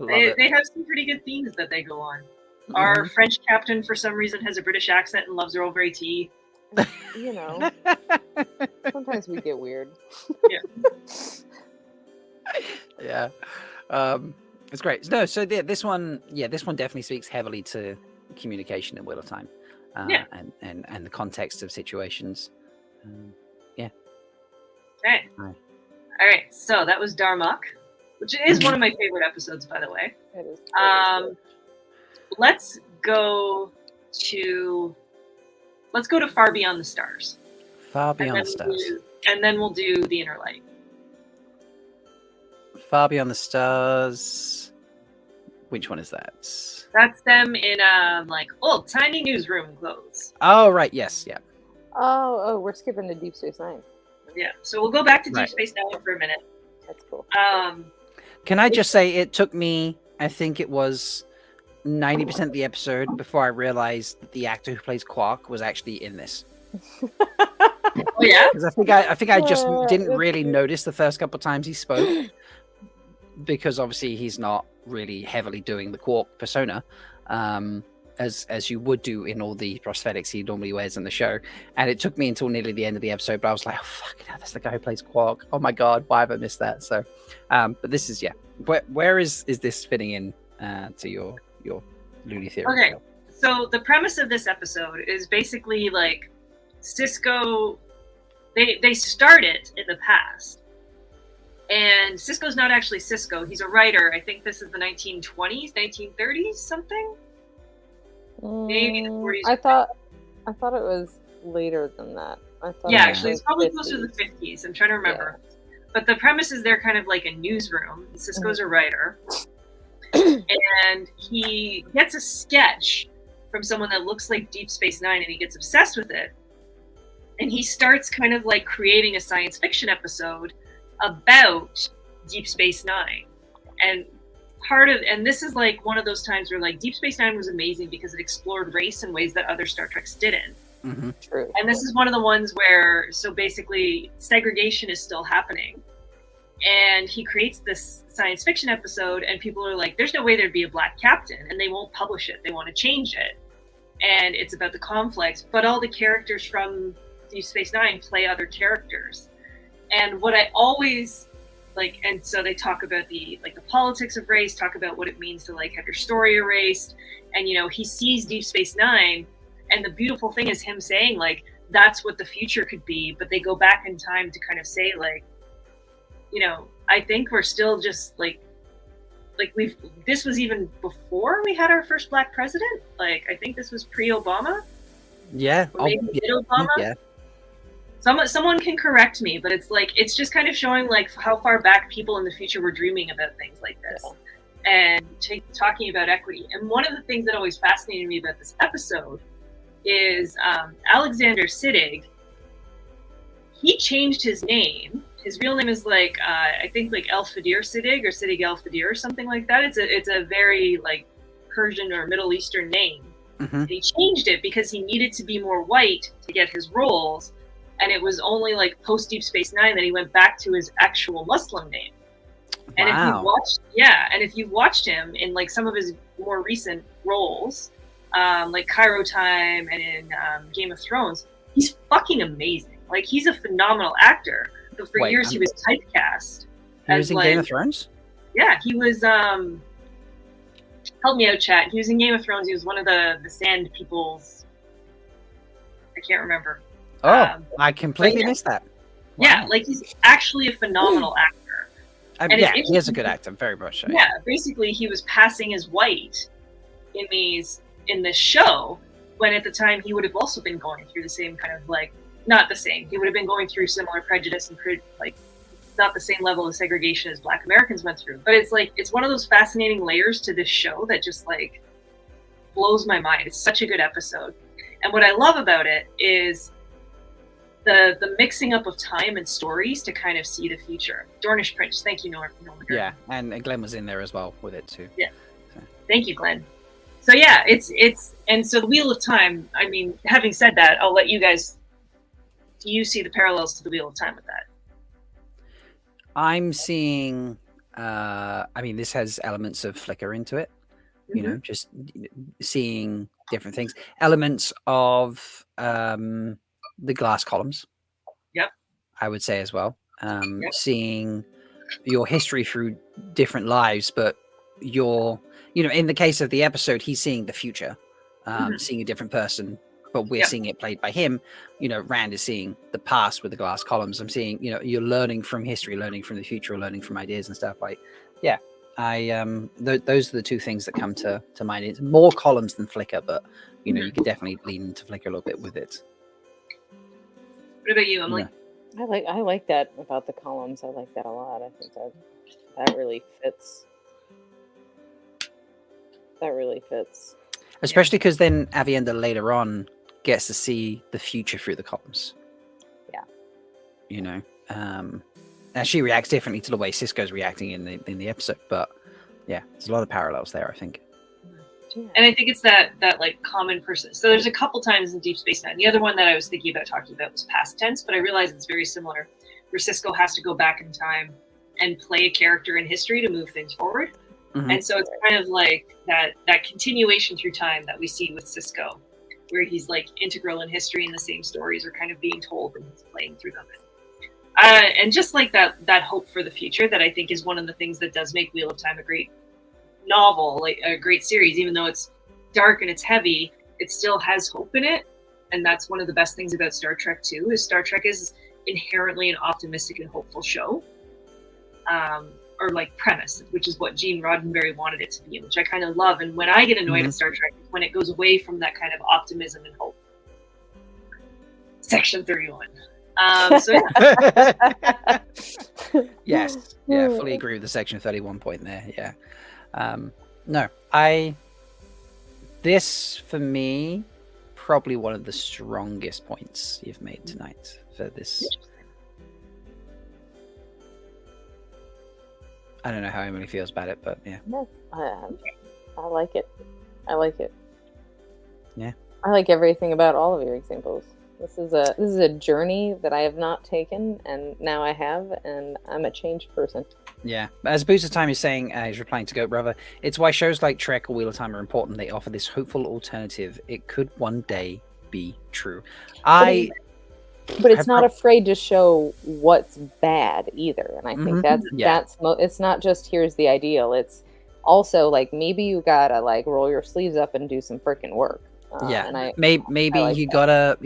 They have some pretty good themes that they go on. Our French captain, for some reason, has a British accent and loves Earl Grey tea. You know, sometimes we get weird. Yeah. It's great. No, so this one definitely speaks heavily to communication in Wheel of Time, and the context of situations. Okay. All right. So that was Darmok, which is one of my favorite episodes, by the way. It is. Let's go to Far Beyond the Stars. Far Beyond the Stars. And then we'll do The Inner Light. Far Beyond the Stars. Which one is that? That's them in old tiny newsroom clothes. Oh right, yes, yeah. Oh, we're skipping to Deep Space Nine. Yeah, so we'll go back to Deep Space Nine for a minute. That's cool. Can I just say it took me, I think it was 90% of the episode before I realized that the actor who plays Quark was actually in this. Oh yeah? Because I think I just didn't really notice the first couple of times he spoke, because obviously he's not really heavily doing the Quark persona, as you would do in all the prosthetics he normally wears in the show. And it took me until nearly the end of the episode, but I was like, oh fucking hell, that's the guy who plays Quark. Oh my god, why have I missed that? So, but this is where is this fitting in to your Looney Theory? Okay, so the premise of this episode is basically like Sisko. They start it in the past, and Sisko's not actually Sisko. He's a writer. I think this is the 1920s, 1930s, something. Maybe the 40s. I thought it was later than that. Actually, it's probably closer to the 50s. I'm trying to remember. Yeah. But the premise is they're kind of like a newsroom. Sisko's a writer. And he gets a sketch from someone that looks like Deep Space Nine, and he gets obsessed with it. And he starts kind of like creating a science fiction episode about Deep Space Nine. And this is like one of those times where like Deep Space Nine was amazing because it explored race in ways that other Star Treks didn't. Mm-hmm. True. And this is one of the ones where, so basically segregation is still happening. And he creates this science fiction episode, and people are like, there's no way there'd be a black captain, and they won't publish it. They want to change it. And it's about the conflict, but all the characters from Deep Space Nine play other characters. And what I always like, and so they talk about the politics of race, talk about what it means to like have your story erased. And, you know, he sees Deep Space Nine, and the beautiful thing is him saying like, that's what the future could be. But they go back in time to kind of say like, you know, I think we're still just this was even before we had our first black president. Like, I think this was pre-Obama. Yeah. Or maybe mid-Obama. Yeah. Someone can correct me, but it's like, it's just kind of showing like how far back people in the future were dreaming about things like this, and talking about equity. And one of the things that always fascinated me about this episode is Alexander Siddig. He changed his name. His real name is like I think like El-Fadir Siddig or Siddig El-Fadir or something like that. It's a very like Persian or Middle Eastern name. Mm-hmm. And he changed it because he needed to be more white to get his roles. And it was only like post Deep Space Nine that he went back to his actual Muslim name. And if you watched him in like some of his more recent roles, like Cairo Time and in Game of Thrones, he's fucking amazing. Like, he's a phenomenal actor. But for years he was typecast. He was in Game of Thrones? Yeah, he was help me out, chat. He was in Game of Thrones. He was one of the Sand Peoples. I can't remember. Oh, I completely missed that. Wow. Yeah, like he's actually a phenomenal actor. He is a good actor, very much so. Yeah, basically he was passing as white in this show, when at the time he would have also been going through the same kind of like, not the same. He would have been going through similar prejudice and like not the same level of segregation as Black Americans went through. But it's like, it's one of those fascinating layers to this show that just like blows my mind. It's such a good episode. And what I love about it is the mixing up of time and stories to kind of see the future. Dornish Prince, thank you, Norman. Yeah, and Glenn was in there as well with it too. Yeah, thank you, Glenn. So yeah, it's and so the Wheel of Time. I mean, having said that, I'll let you guys. Do you see the parallels to the Wheel of Time with that? I'm seeing. I mean, this has elements of Flicker into it. You know, just seeing different things. Elements of the glass columns. Yep. I would say as well. Seeing your history through different lives, but in the case of the episode, he's seeing the future, seeing a different person, but we're seeing it played by him. Rand is seeing the past with the glass columns. I'm seeing, you're learning from history, learning from the future, learning from ideas and stuff. Like, yeah, those are the two things that come to mind. It's more columns than Flicker, but you could definitely lean into Flicker a little bit with it. What about you, Emily? I like that about the columns. I like that a lot. I think that really fits. That really fits. Especially because then Avienda later on gets to see the future through the columns. Yeah. And she reacts differently to the way Sisko's reacting in the episode. But yeah, there's a lot of parallels there, I think. And I think it's that like common person. So there's a couple times in Deep Space Nine. The other one that I was thinking about talking about was past tense, but I realized it's very similar, where Sisko has to go back in time and play a character in history to move things forward. And so it's kind of like that continuation through time that we see with Sisko, where he's like integral in history and the same stories are kind of being told and he's playing through them. And just like that hope for the future that I think is one of the things that does make Wheel of Time a great novel, like a great series. Even though it's dark and it's heavy, it still has hope in it. And that's one of the best things about Star Trek too, is Star Trek is inherently an optimistic and hopeful show. Or like premise, which is what Gene Roddenberry wanted it to be, which I kind of love. And when I get annoyed at Star Trek, when it goes away from that kind of optimism and hope. Section 31. Yes. Yeah, fully agree with the Section 31 point there. Yeah. This for me, probably one of the strongest points you've made tonight for this. I don't know how Emily feels about it, but yeah. No, I like it. I like it. Yeah. I like everything about all of your examples. This is a journey that I have not taken, and now I have, and I'm a changed person. Yeah. As Booster Time is saying, he's replying to Goat Brother, it's why shows like Trek or Wheel of Time are important. They offer this hopeful alternative. It could one day be true. But it's not afraid to show what's bad either, and I think it's not just here's the ideal. It's also like maybe you gotta like roll your sleeves up and do some freaking work. And maybe like you gotta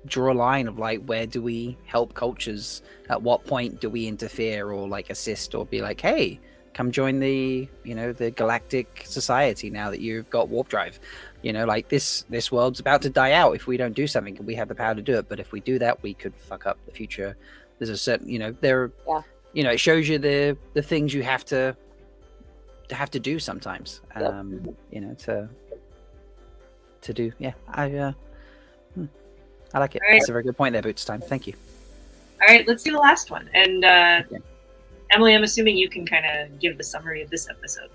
draw a line of like, where do we help cultures? At what point do we interfere or like assist or be like, hey, come join the the Galactic Society now that you've got warp drive. Like this world's about to die out if we don't do something, and we have the power to do it. But if we do that, we could fuck up the future. There's a certain, it shows you the things you have to do sometimes. To do. Yeah, I like it. Right. That's a very good point there, Boots Time. Thank you. All right, let's do the last one. And Emily, I'm assuming you can kind of give the summary of this episode.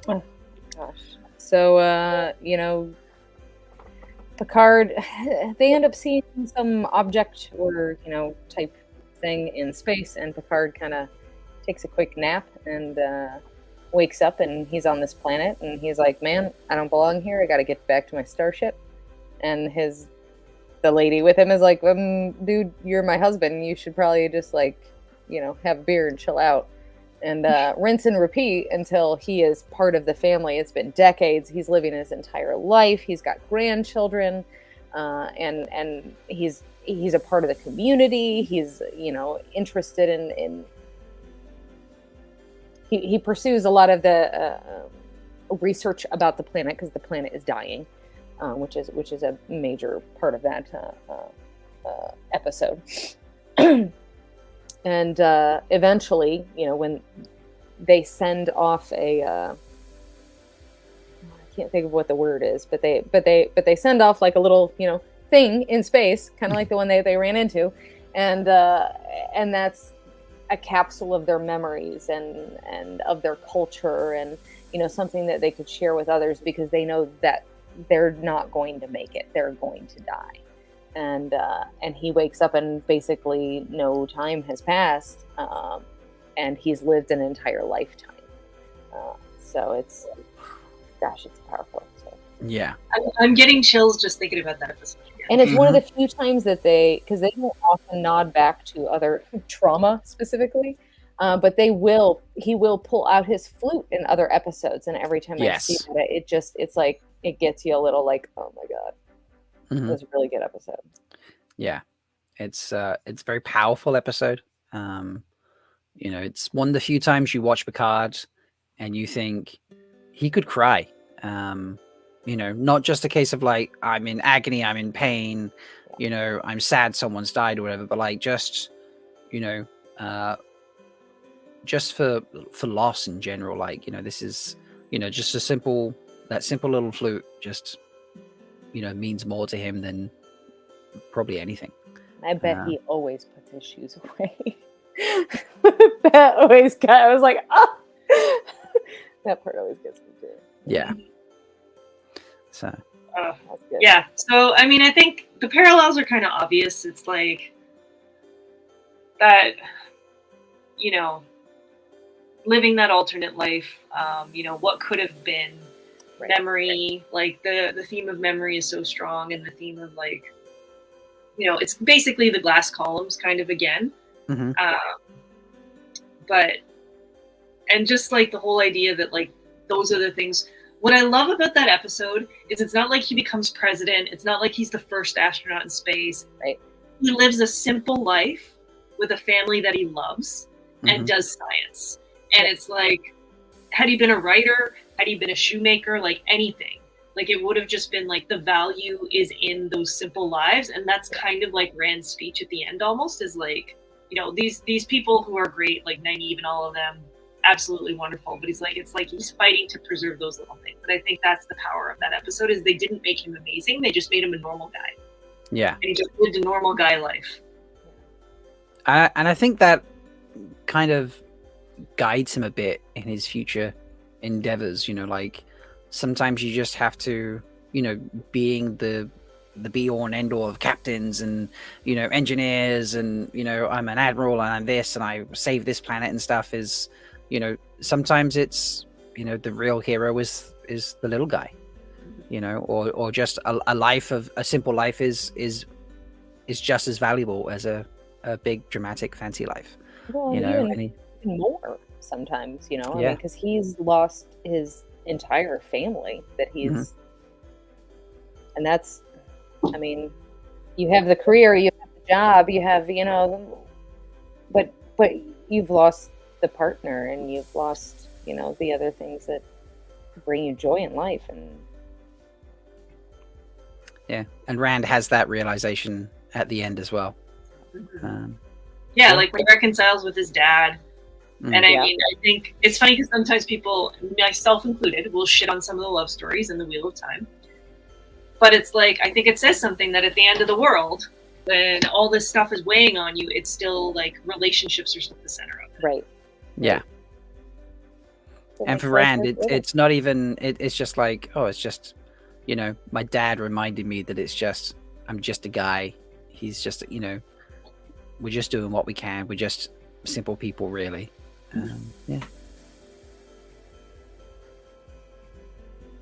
Oh gosh. So, Picard, they end up seeing some object or, type thing in space, and Picard kind of takes a quick nap and wakes up, and he's on this planet, and he's like, man, I don't belong here. I got to get back to my starship. And the lady with him is like, dude, you're my husband. You should probably just have a beer and chill out. And rinse and repeat until he is part of the family. It's been decades. He's living his entire life. He's got grandchildren, and he's a part of the community. He's interested in he pursues a lot of the research about the planet because the planet is dying, which is a major part of that episode. And eventually, when they send off I can't think of what the word is, but they send off like a little, thing in space, kind of like the one they ran into, and that's a capsule of their memories and of their culture, and something that they could share with others, because they know that they're not going to make it, they're going to die. And he wakes up and basically no time has passed, and he's lived an entire lifetime. So it's a powerful episode. Yeah. I'm getting chills just thinking about that episode. And it's one of the few times that because they don't often nod back to other trauma specifically, but he will pull out his flute in other episodes, and every time I see that, it's like it gets you a little like, oh my god, it was a really good episode. Yeah, it's a very powerful episode. It's one of the few times you watch Picard and you think he could cry. Not just a case of like, I'm in agony, I'm in pain, I'm sad someone's died or whatever, but like just for loss in general. Like, this is, just that simple little flute just, means more to him than probably anything. I bet he always puts his shoes away. That always I was like, oh! That part always gets me too. Yeah. So. Yeah. So, I mean, I think the parallels are kind of obvious. It's like that, living that alternate life, what could have been, memory, like the theme of memory is so strong, and the theme of like, it's basically the glass columns kind of again. But just like the whole idea that like those are the things. What I love about that episode is it's not like he becomes president. It's not like he's the first astronaut in space. Right. He lives a simple life with a family that he loves and does science. And it's like, had he been a writer, had he been a shoemaker, like anything, like it would have just been like the value is in those simple lives. And that's kind of like Rand's speech at the end almost, is like, these people who are great, like Nynaeve and all of them, absolutely wonderful. But it's like he's fighting to preserve those little things. And I think that's the power of that episode, is they didn't make him amazing. They just made him a normal guy. Yeah. And he just lived a normal guy life. And I think that kind of guides him a bit in his future endeavors. Like sometimes you just have to, being the be all and end all of captains and engineers and I'm an admiral and I'm this and I save this planet and stuff, is sometimes it's the real hero is the little guy, or just a simple life is just as valuable as a big dramatic fancy life. Well, even more sometimes, I mean, because he's lost his entire family that he's and that's, I mean, you have the career, you have the job, you have, but you've lost the partner, and you've lost, the other things that bring you joy in life. And Rand has that realization at the end as well. Like when he reconciles with his dad. And I mean, I think it's funny because sometimes people, myself included, will shit on some of the love stories in the Wheel of Time. But it's like, I think it says something that at the end of the world, when all this stuff is weighing on you, it's still like relationships are still the center of it. Right. Yeah. And for Rand, it's not even, it's just like, oh, it's just, my dad reminded me that I'm just a guy. He's just, we're just doing what we can. We're just simple people, really. Yeah.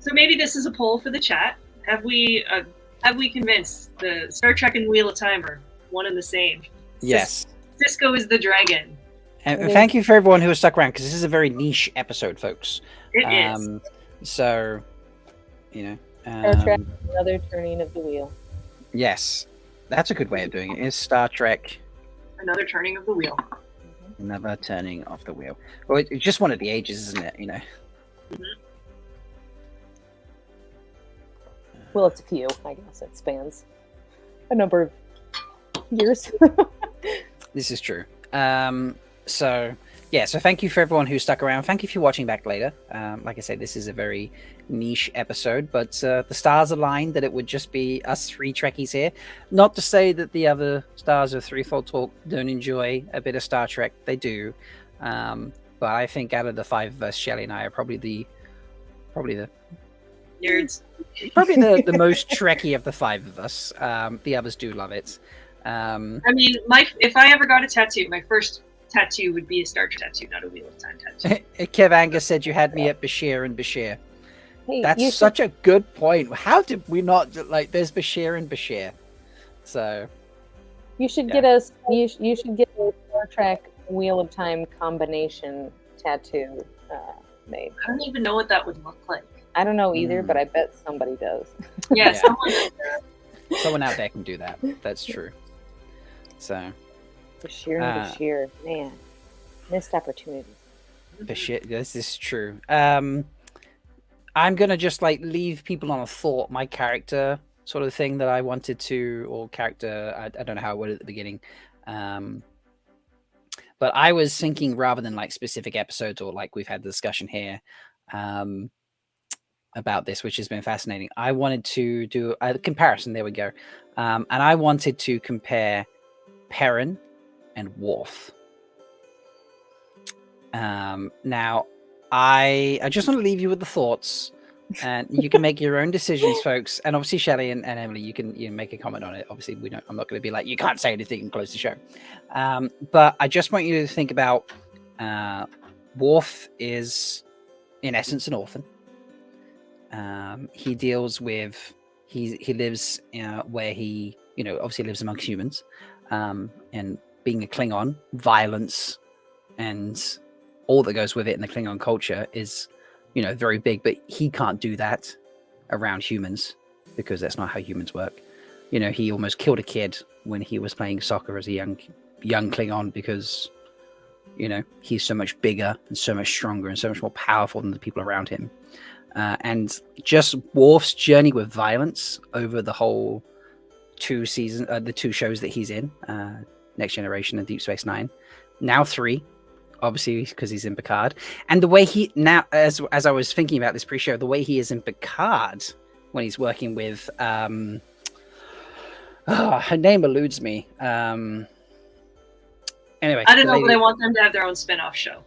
So maybe this is a poll for the chat. Have we convinced the Star Trek and Wheel of Time are one and the same? Yes. Cisco is the dragon. And thank you for everyone who has stuck around, because this is a very niche episode, folks. It is. So, Star Trek, another turning of the wheel. Yes, that's a good way of doing it. Is Star Trek another turning of the wheel? Another turning of the wheel. Well, it's just one of the ages, isn't it? Well, it's a few, I guess. It spans a number of years. This is true. So yeah, so thank you for everyone who stuck around. Thank you for watching back later. Like I said, this is a very niche episode, but the stars aligned that it would just be us three Trekkies here. Not to say that the other stars of Threefold Talk don't enjoy a bit of Star Trek. They do. But I think out of the five of us, Shelly and I are probably the Nerds. the most Trekkie of the five of us. The others do love it. I mean, if I ever got a tattoo, my first tattoo would be a Star Trek tattoo, not a Wheel of Time tattoo. Kev Angus said you had me at Bashir and Bashir. Hey, That's such a good point. How did we not like? There's Bashir and Bashir, so You should get us. You should get a Star Trek Wheel of Time combination tattoo made. I don't even know what that would look like. I don't know either, but I bet somebody does. Yeah, Yeah. someone. someone out there can do that. That's true. So Bashir and Bashir, man, missed opportunities. Bashir, this is true. I'm gonna just like leave people on a thought. My character sort of thing that I wanted to, or character. I don't know how I worded it at the beginning. But I was thinking rather than like specific episodes or like we've had the discussion here about this, which has been fascinating. I wanted to do a comparison. There we go. And I wanted to compare Perrin and Worf. Now, I just want to leave you with the thoughts, and you can make your own decisions, folks. And obviously, Shelley and Emily, you can make a comment on it. Obviously, we don't. I'm not going to be like, you can't say anything and close the show. But I just want you to think about Worf is, in essence, an orphan. He deals with he lives where he obviously lives amongst humans, and being a Klingon, violence and all that goes with it in the Klingon culture is very big, but he can't do that around humans because that's not how humans work. He almost killed a kid when he was playing soccer as a young Klingon because he's so much bigger and so much stronger and so much more powerful than the people around him. And just Worf's journey with violence over the whole the two shows that he's in, Next Generation and Deep Space Nine, now 3, obviously because he's in Picard, and the way he now, as I was thinking about this pre-show, the way he is in Picard when he's working with, her name eludes me. Anyway, I don't know, but I want them to have their own spin-off show.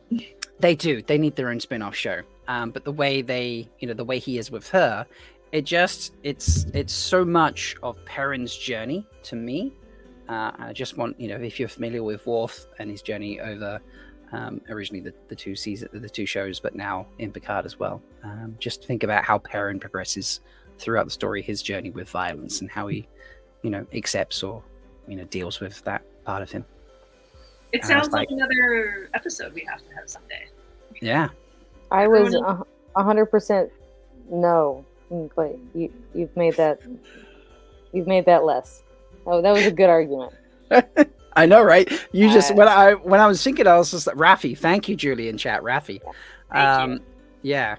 They do. They need their own spin-off show. But the way the way he is with her, it's so much of Perrin's journey to me. I just want, if you're familiar with Worf and his journey over originally the two shows, but now in Picard as well. Just think about how Perrin progresses throughout the story, his journey with violence and how he, accepts or, deals with that part of him. It sounds like another episode we have to have someday. Yeah. I was 100% no, but you've made that less. Oh, that was a good argument. I know, right? You just when I was thinking, I was just like, Rafi. Thank you, Julie in chat, Rafi. Thank you. Yeah.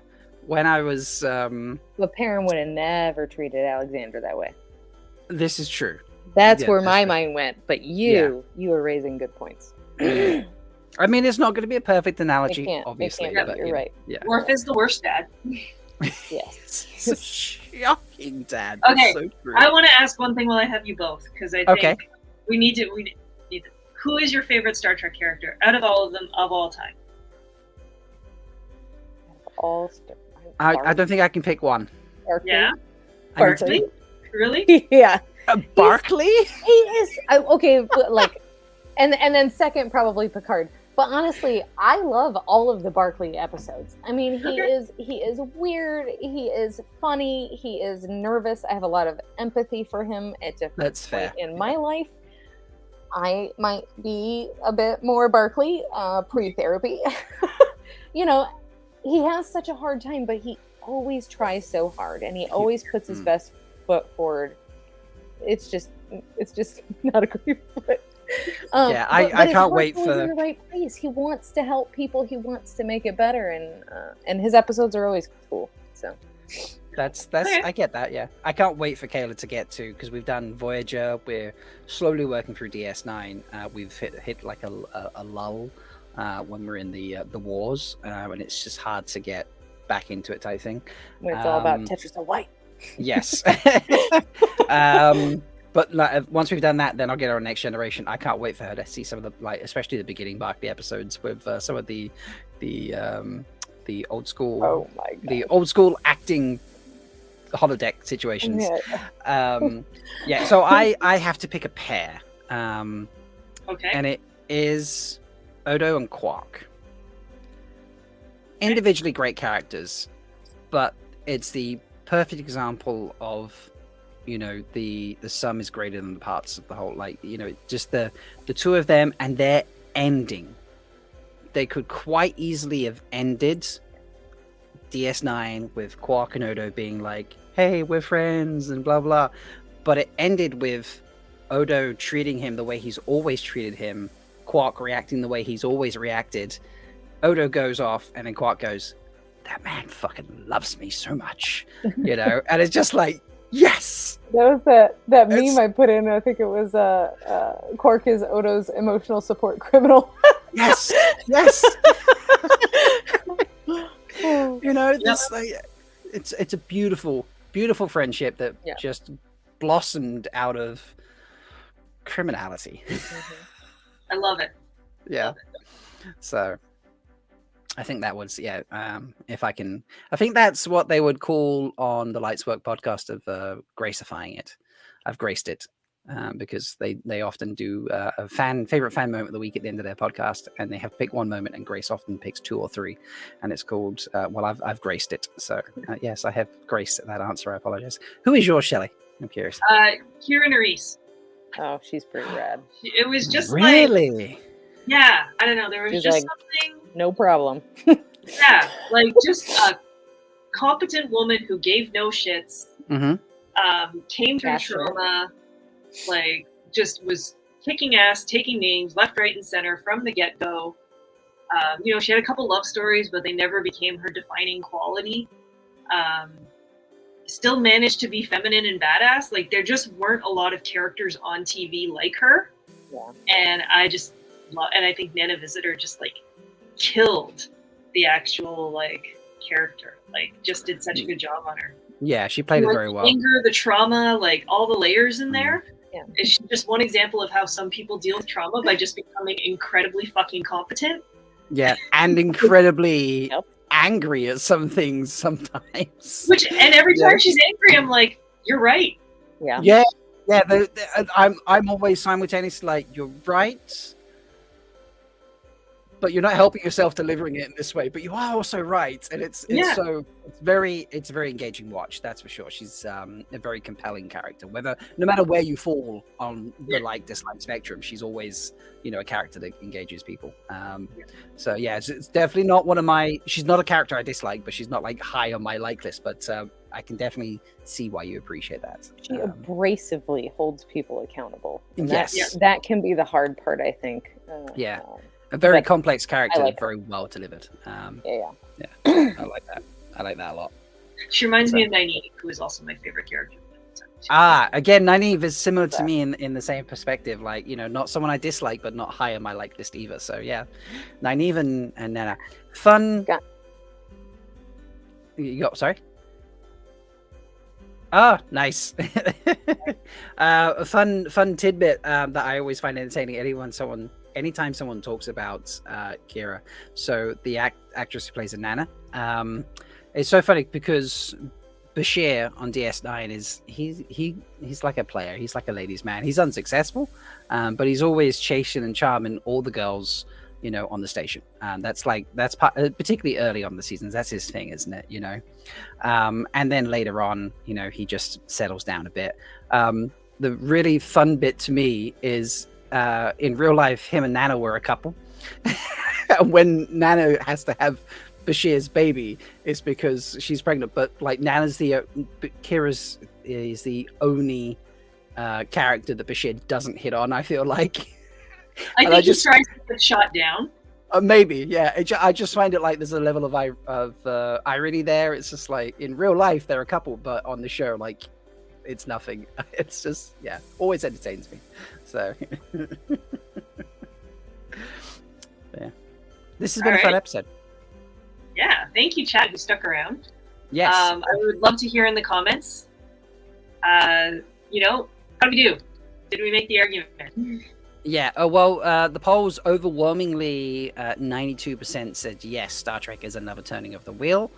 When I was, but Perrin would have never treated Alexander that way. This is true. That's where my mind went. But you were raising good points. I mean, it's not going to be a perfect analogy, obviously. But you're right. Yeah. Worf is the worst dad. Yes. It's a shocking dad. Okay, So true. I want to ask one thing while I have you both, because I think we need to. Who is your favorite Star Trek character out of all of them of all time? I don't think I can pick one. Barkley? Yeah, Barkley? Really? Yeah. Barkley? He is okay, but like, and then second probably Picard. But honestly, I love all of the Barkley episodes. I mean, he is weird. He is funny. He is nervous. I have a lot of empathy for him at different points in my life. I might be a bit more Barkley pre-therapy. He has such a hard time, but he always tries so hard, and he always puts his best foot forward. It's just not a great foot. I can't wait for the right place. He wants to help people. He wants to make it better, and his episodes are always cool. So that's I get that. Yeah, I can't wait for Kayla to get to, because we've done Voyager. We're slowly working through DS9. We've hit like a lull when we're in the wars, and it's just hard to get back into it type thing. When it's all about Tetris of White. Yes. But once we've done that, then I'll get our next generation. I can't wait for her to see some of the, like, especially the beginning Barkley episodes with some of the old school, the old school acting holodeck situations. Yeah. So I have to pick a pair. Okay. And it is Odo and Quark. Individually great characters, but it's the perfect example of, you know, the sum is greater than the parts of the whole. Like, you know, just the two of them and their ending. They could quite easily have ended DS9 with Quark and Odo being like, hey, we're friends and blah blah, but it ended with Odo treating him the way he's always treated him, Quark reacting the way he's always reacted. Odo goes off and then Quark goes, that man fucking loves me so much, you know. And it's just like, yes. That was that meme I put in. I think it was Quark is Odo's emotional support criminal. Yes. You know, this, like, it's a beautiful friendship that just blossomed out of criminality. I love it. Yeah. So I think that was, if I can, I think that's what they would call on the Lights Work podcast of gracifying it. I've graced it because they often do a favorite fan moment of the week at the end of their podcast, and they have picked one moment, and Grace often picks 2 or 3, and it's called, I've graced it. So yes, I have graced that answer. I apologize. Who is yours, Shelley? I'm curious. Kira Nerys. Oh, she's pretty rad. It was just really? like, yeah, I don't know. There was She's just like, something. No problem. Yeah, like just a competent woman who gave no shits. Came through trauma, like just was kicking ass, taking names left, right, and center from the get-go. You know, she had a couple love stories, but they never became her defining quality. Still managed to be feminine and badass. Like, there just weren't a lot of characters on TV like her. Yeah. And I just love, and I think Nana Visitor just like killed the actual like character. Like, just did such a good job on her. Yeah, she played it very well. The anger, the trauma, like all the layers in there. Yeah. It's just one example of how some people deal with trauma by just becoming incredibly fucking competent. Yeah, and incredibly angry at some things sometimes. And every time she's angry, I'm like, you're right. Yeah. I'm always simultaneously like, you're right, but you're not helping yourself delivering it in this way. But you are also right, and it's a very engaging watch. That's for sure. She's a very compelling character. No matter where you fall on the like dislike spectrum, she's always, you know, a character that engages people. So yeah, it's definitely not one of my. She's not a character I dislike, but she's not like high on my like list. But I can definitely see why you appreciate that. She abrasively holds people accountable. And yes, that can be the hard part, I think. A very complex character, like very well delivered. I like that. I like that a lot. She reminds me of Nynaeve, who is also my favorite character. Again, Nynaeve is similar to me in the same perspective. Like, you know, not someone I dislike, but not high on my like list either. So yeah, Nynaeve and Nana. Fun. You got, sorry? Oh, nice. A fun tidbit that I always find entertaining. Anytime someone talks about Kira, so the actress who plays Nana, it's so funny because Bashir on DS9 he's like a player. He's like a ladies' man. He's unsuccessful, but he's always chasing and charming all the girls, you know, on the station. That's particularly early on the seasons. That's his thing, isn't it? You know, and then later on, you know, he just settles down a bit. The really fun bit to me is. In real life, him and Nana were a couple. When Nana has to have Bashir's baby, it's because she's pregnant. But like Nana's Kira's is the only character that Bashir doesn't hit on. I feel like. I think he tries to get shot down. Maybe, yeah. I just find it like there's a level of irony there. It's just like in real life they're a couple, but on the show, like. It's nothing. It's just, always entertains me. So, yeah. This has been a All fun right. episode. Yeah, thank you, Chad, who stuck around. Yes. I would love to hear in the comments. How do we do? Did we make the argument? Yeah. Oh well. The polls overwhelmingly 92% said yes. Star Trek is another turning of the wheel.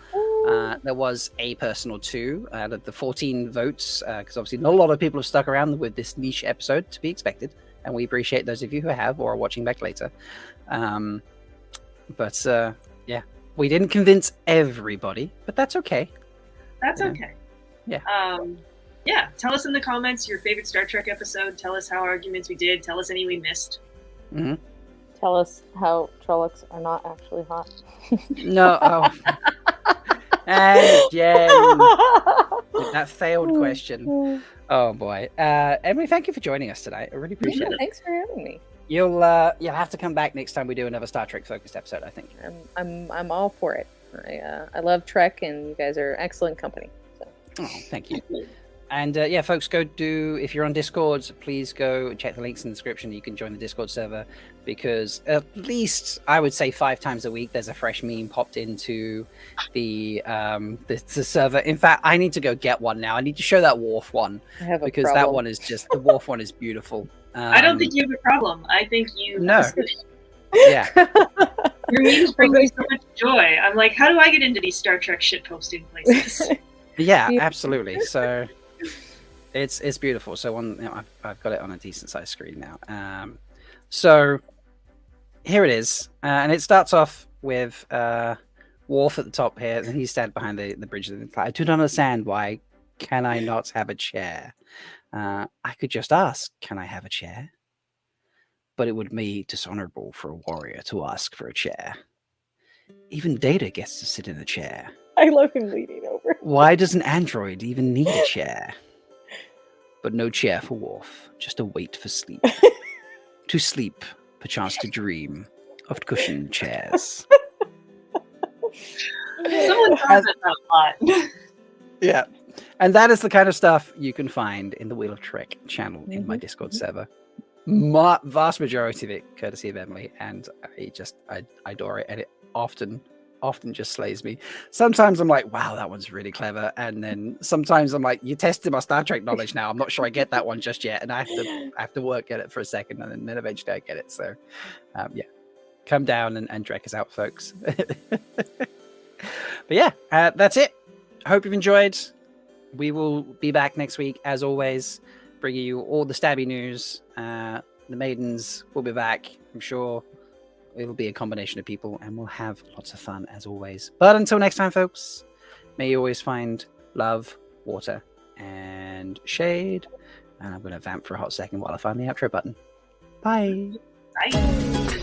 There was a person or two out of the 14 votes, because obviously not a lot of people have stuck around with this niche episode, to be expected, and we appreciate those of you who have or are watching back later. But yeah, we didn't convince everybody, but that's okay. That's Yeah. okay. Yeah. Yeah. Tell us in the comments your favorite Star Trek episode. Tell us how arguments we did. Tell us any we missed. Hmm. Tell us how Trollocs are not actually hot. No. Oh. And Jen, with that failed question. Oh boy, Emily, thank you for joining us tonight. I really appreciate it. Thanks for having me. You'll have to come back next time we do another Star Trek focused episode, I think. I'm all for it. I love Trek, and you guys are excellent company. So. Oh, thank you. And yeah, folks, if you're on Discord, please go check the links in the description. You can join the Discord server, because at least I would say 5 times a week there's a fresh meme popped into the server. In fact, I need to go get one now. I need to show that Worf one, I have a because problem. that one is just, the Worf one is beautiful. I don't think you have a problem. I think you. No. Yeah. Your memes bring me so much joy. I'm like, how do I get into these Star Trek shit posting places? Yeah, absolutely. So it's beautiful. So I've got it on a decent sized screen now. So here it is, and it starts off with Worf at the top here, and he's standing behind the bridge. I do not understand, why can I not have a chair? I could just ask, can I have a chair? But it would be dishonorable for a warrior to ask for a chair. Even Data gets to sit in a chair. I love him leaning over. Why does an android even need a chair? But no chair for Worf, just a wait for sleep. To sleep, perchance to dream of cushioned chairs. Someone says it a lot. Yeah. And that is the kind of stuff you can find in the Wheel of Trek channel in my Discord server. Vast majority of it courtesy of Emily, and I adore it, and it often just slays me. Sometimes I'm like, wow, that one's really clever, and then sometimes I'm like, you tested my Star Trek knowledge now. I'm not sure I get that one just yet, and I have to work at it for a second, and then eventually I get it. So yeah, come down and Trek us out, folks. But yeah, that's it. I hope you've enjoyed. We will be back next week as always, bringing you all the stabby news. The maidens will be back. I'm sure it'll be a combination of people, and we'll have lots of fun as always. But until next time, folks, may you always find love, water, and shade. And I'm going to vamp for a hot second while I find the outro button. Bye. Bye.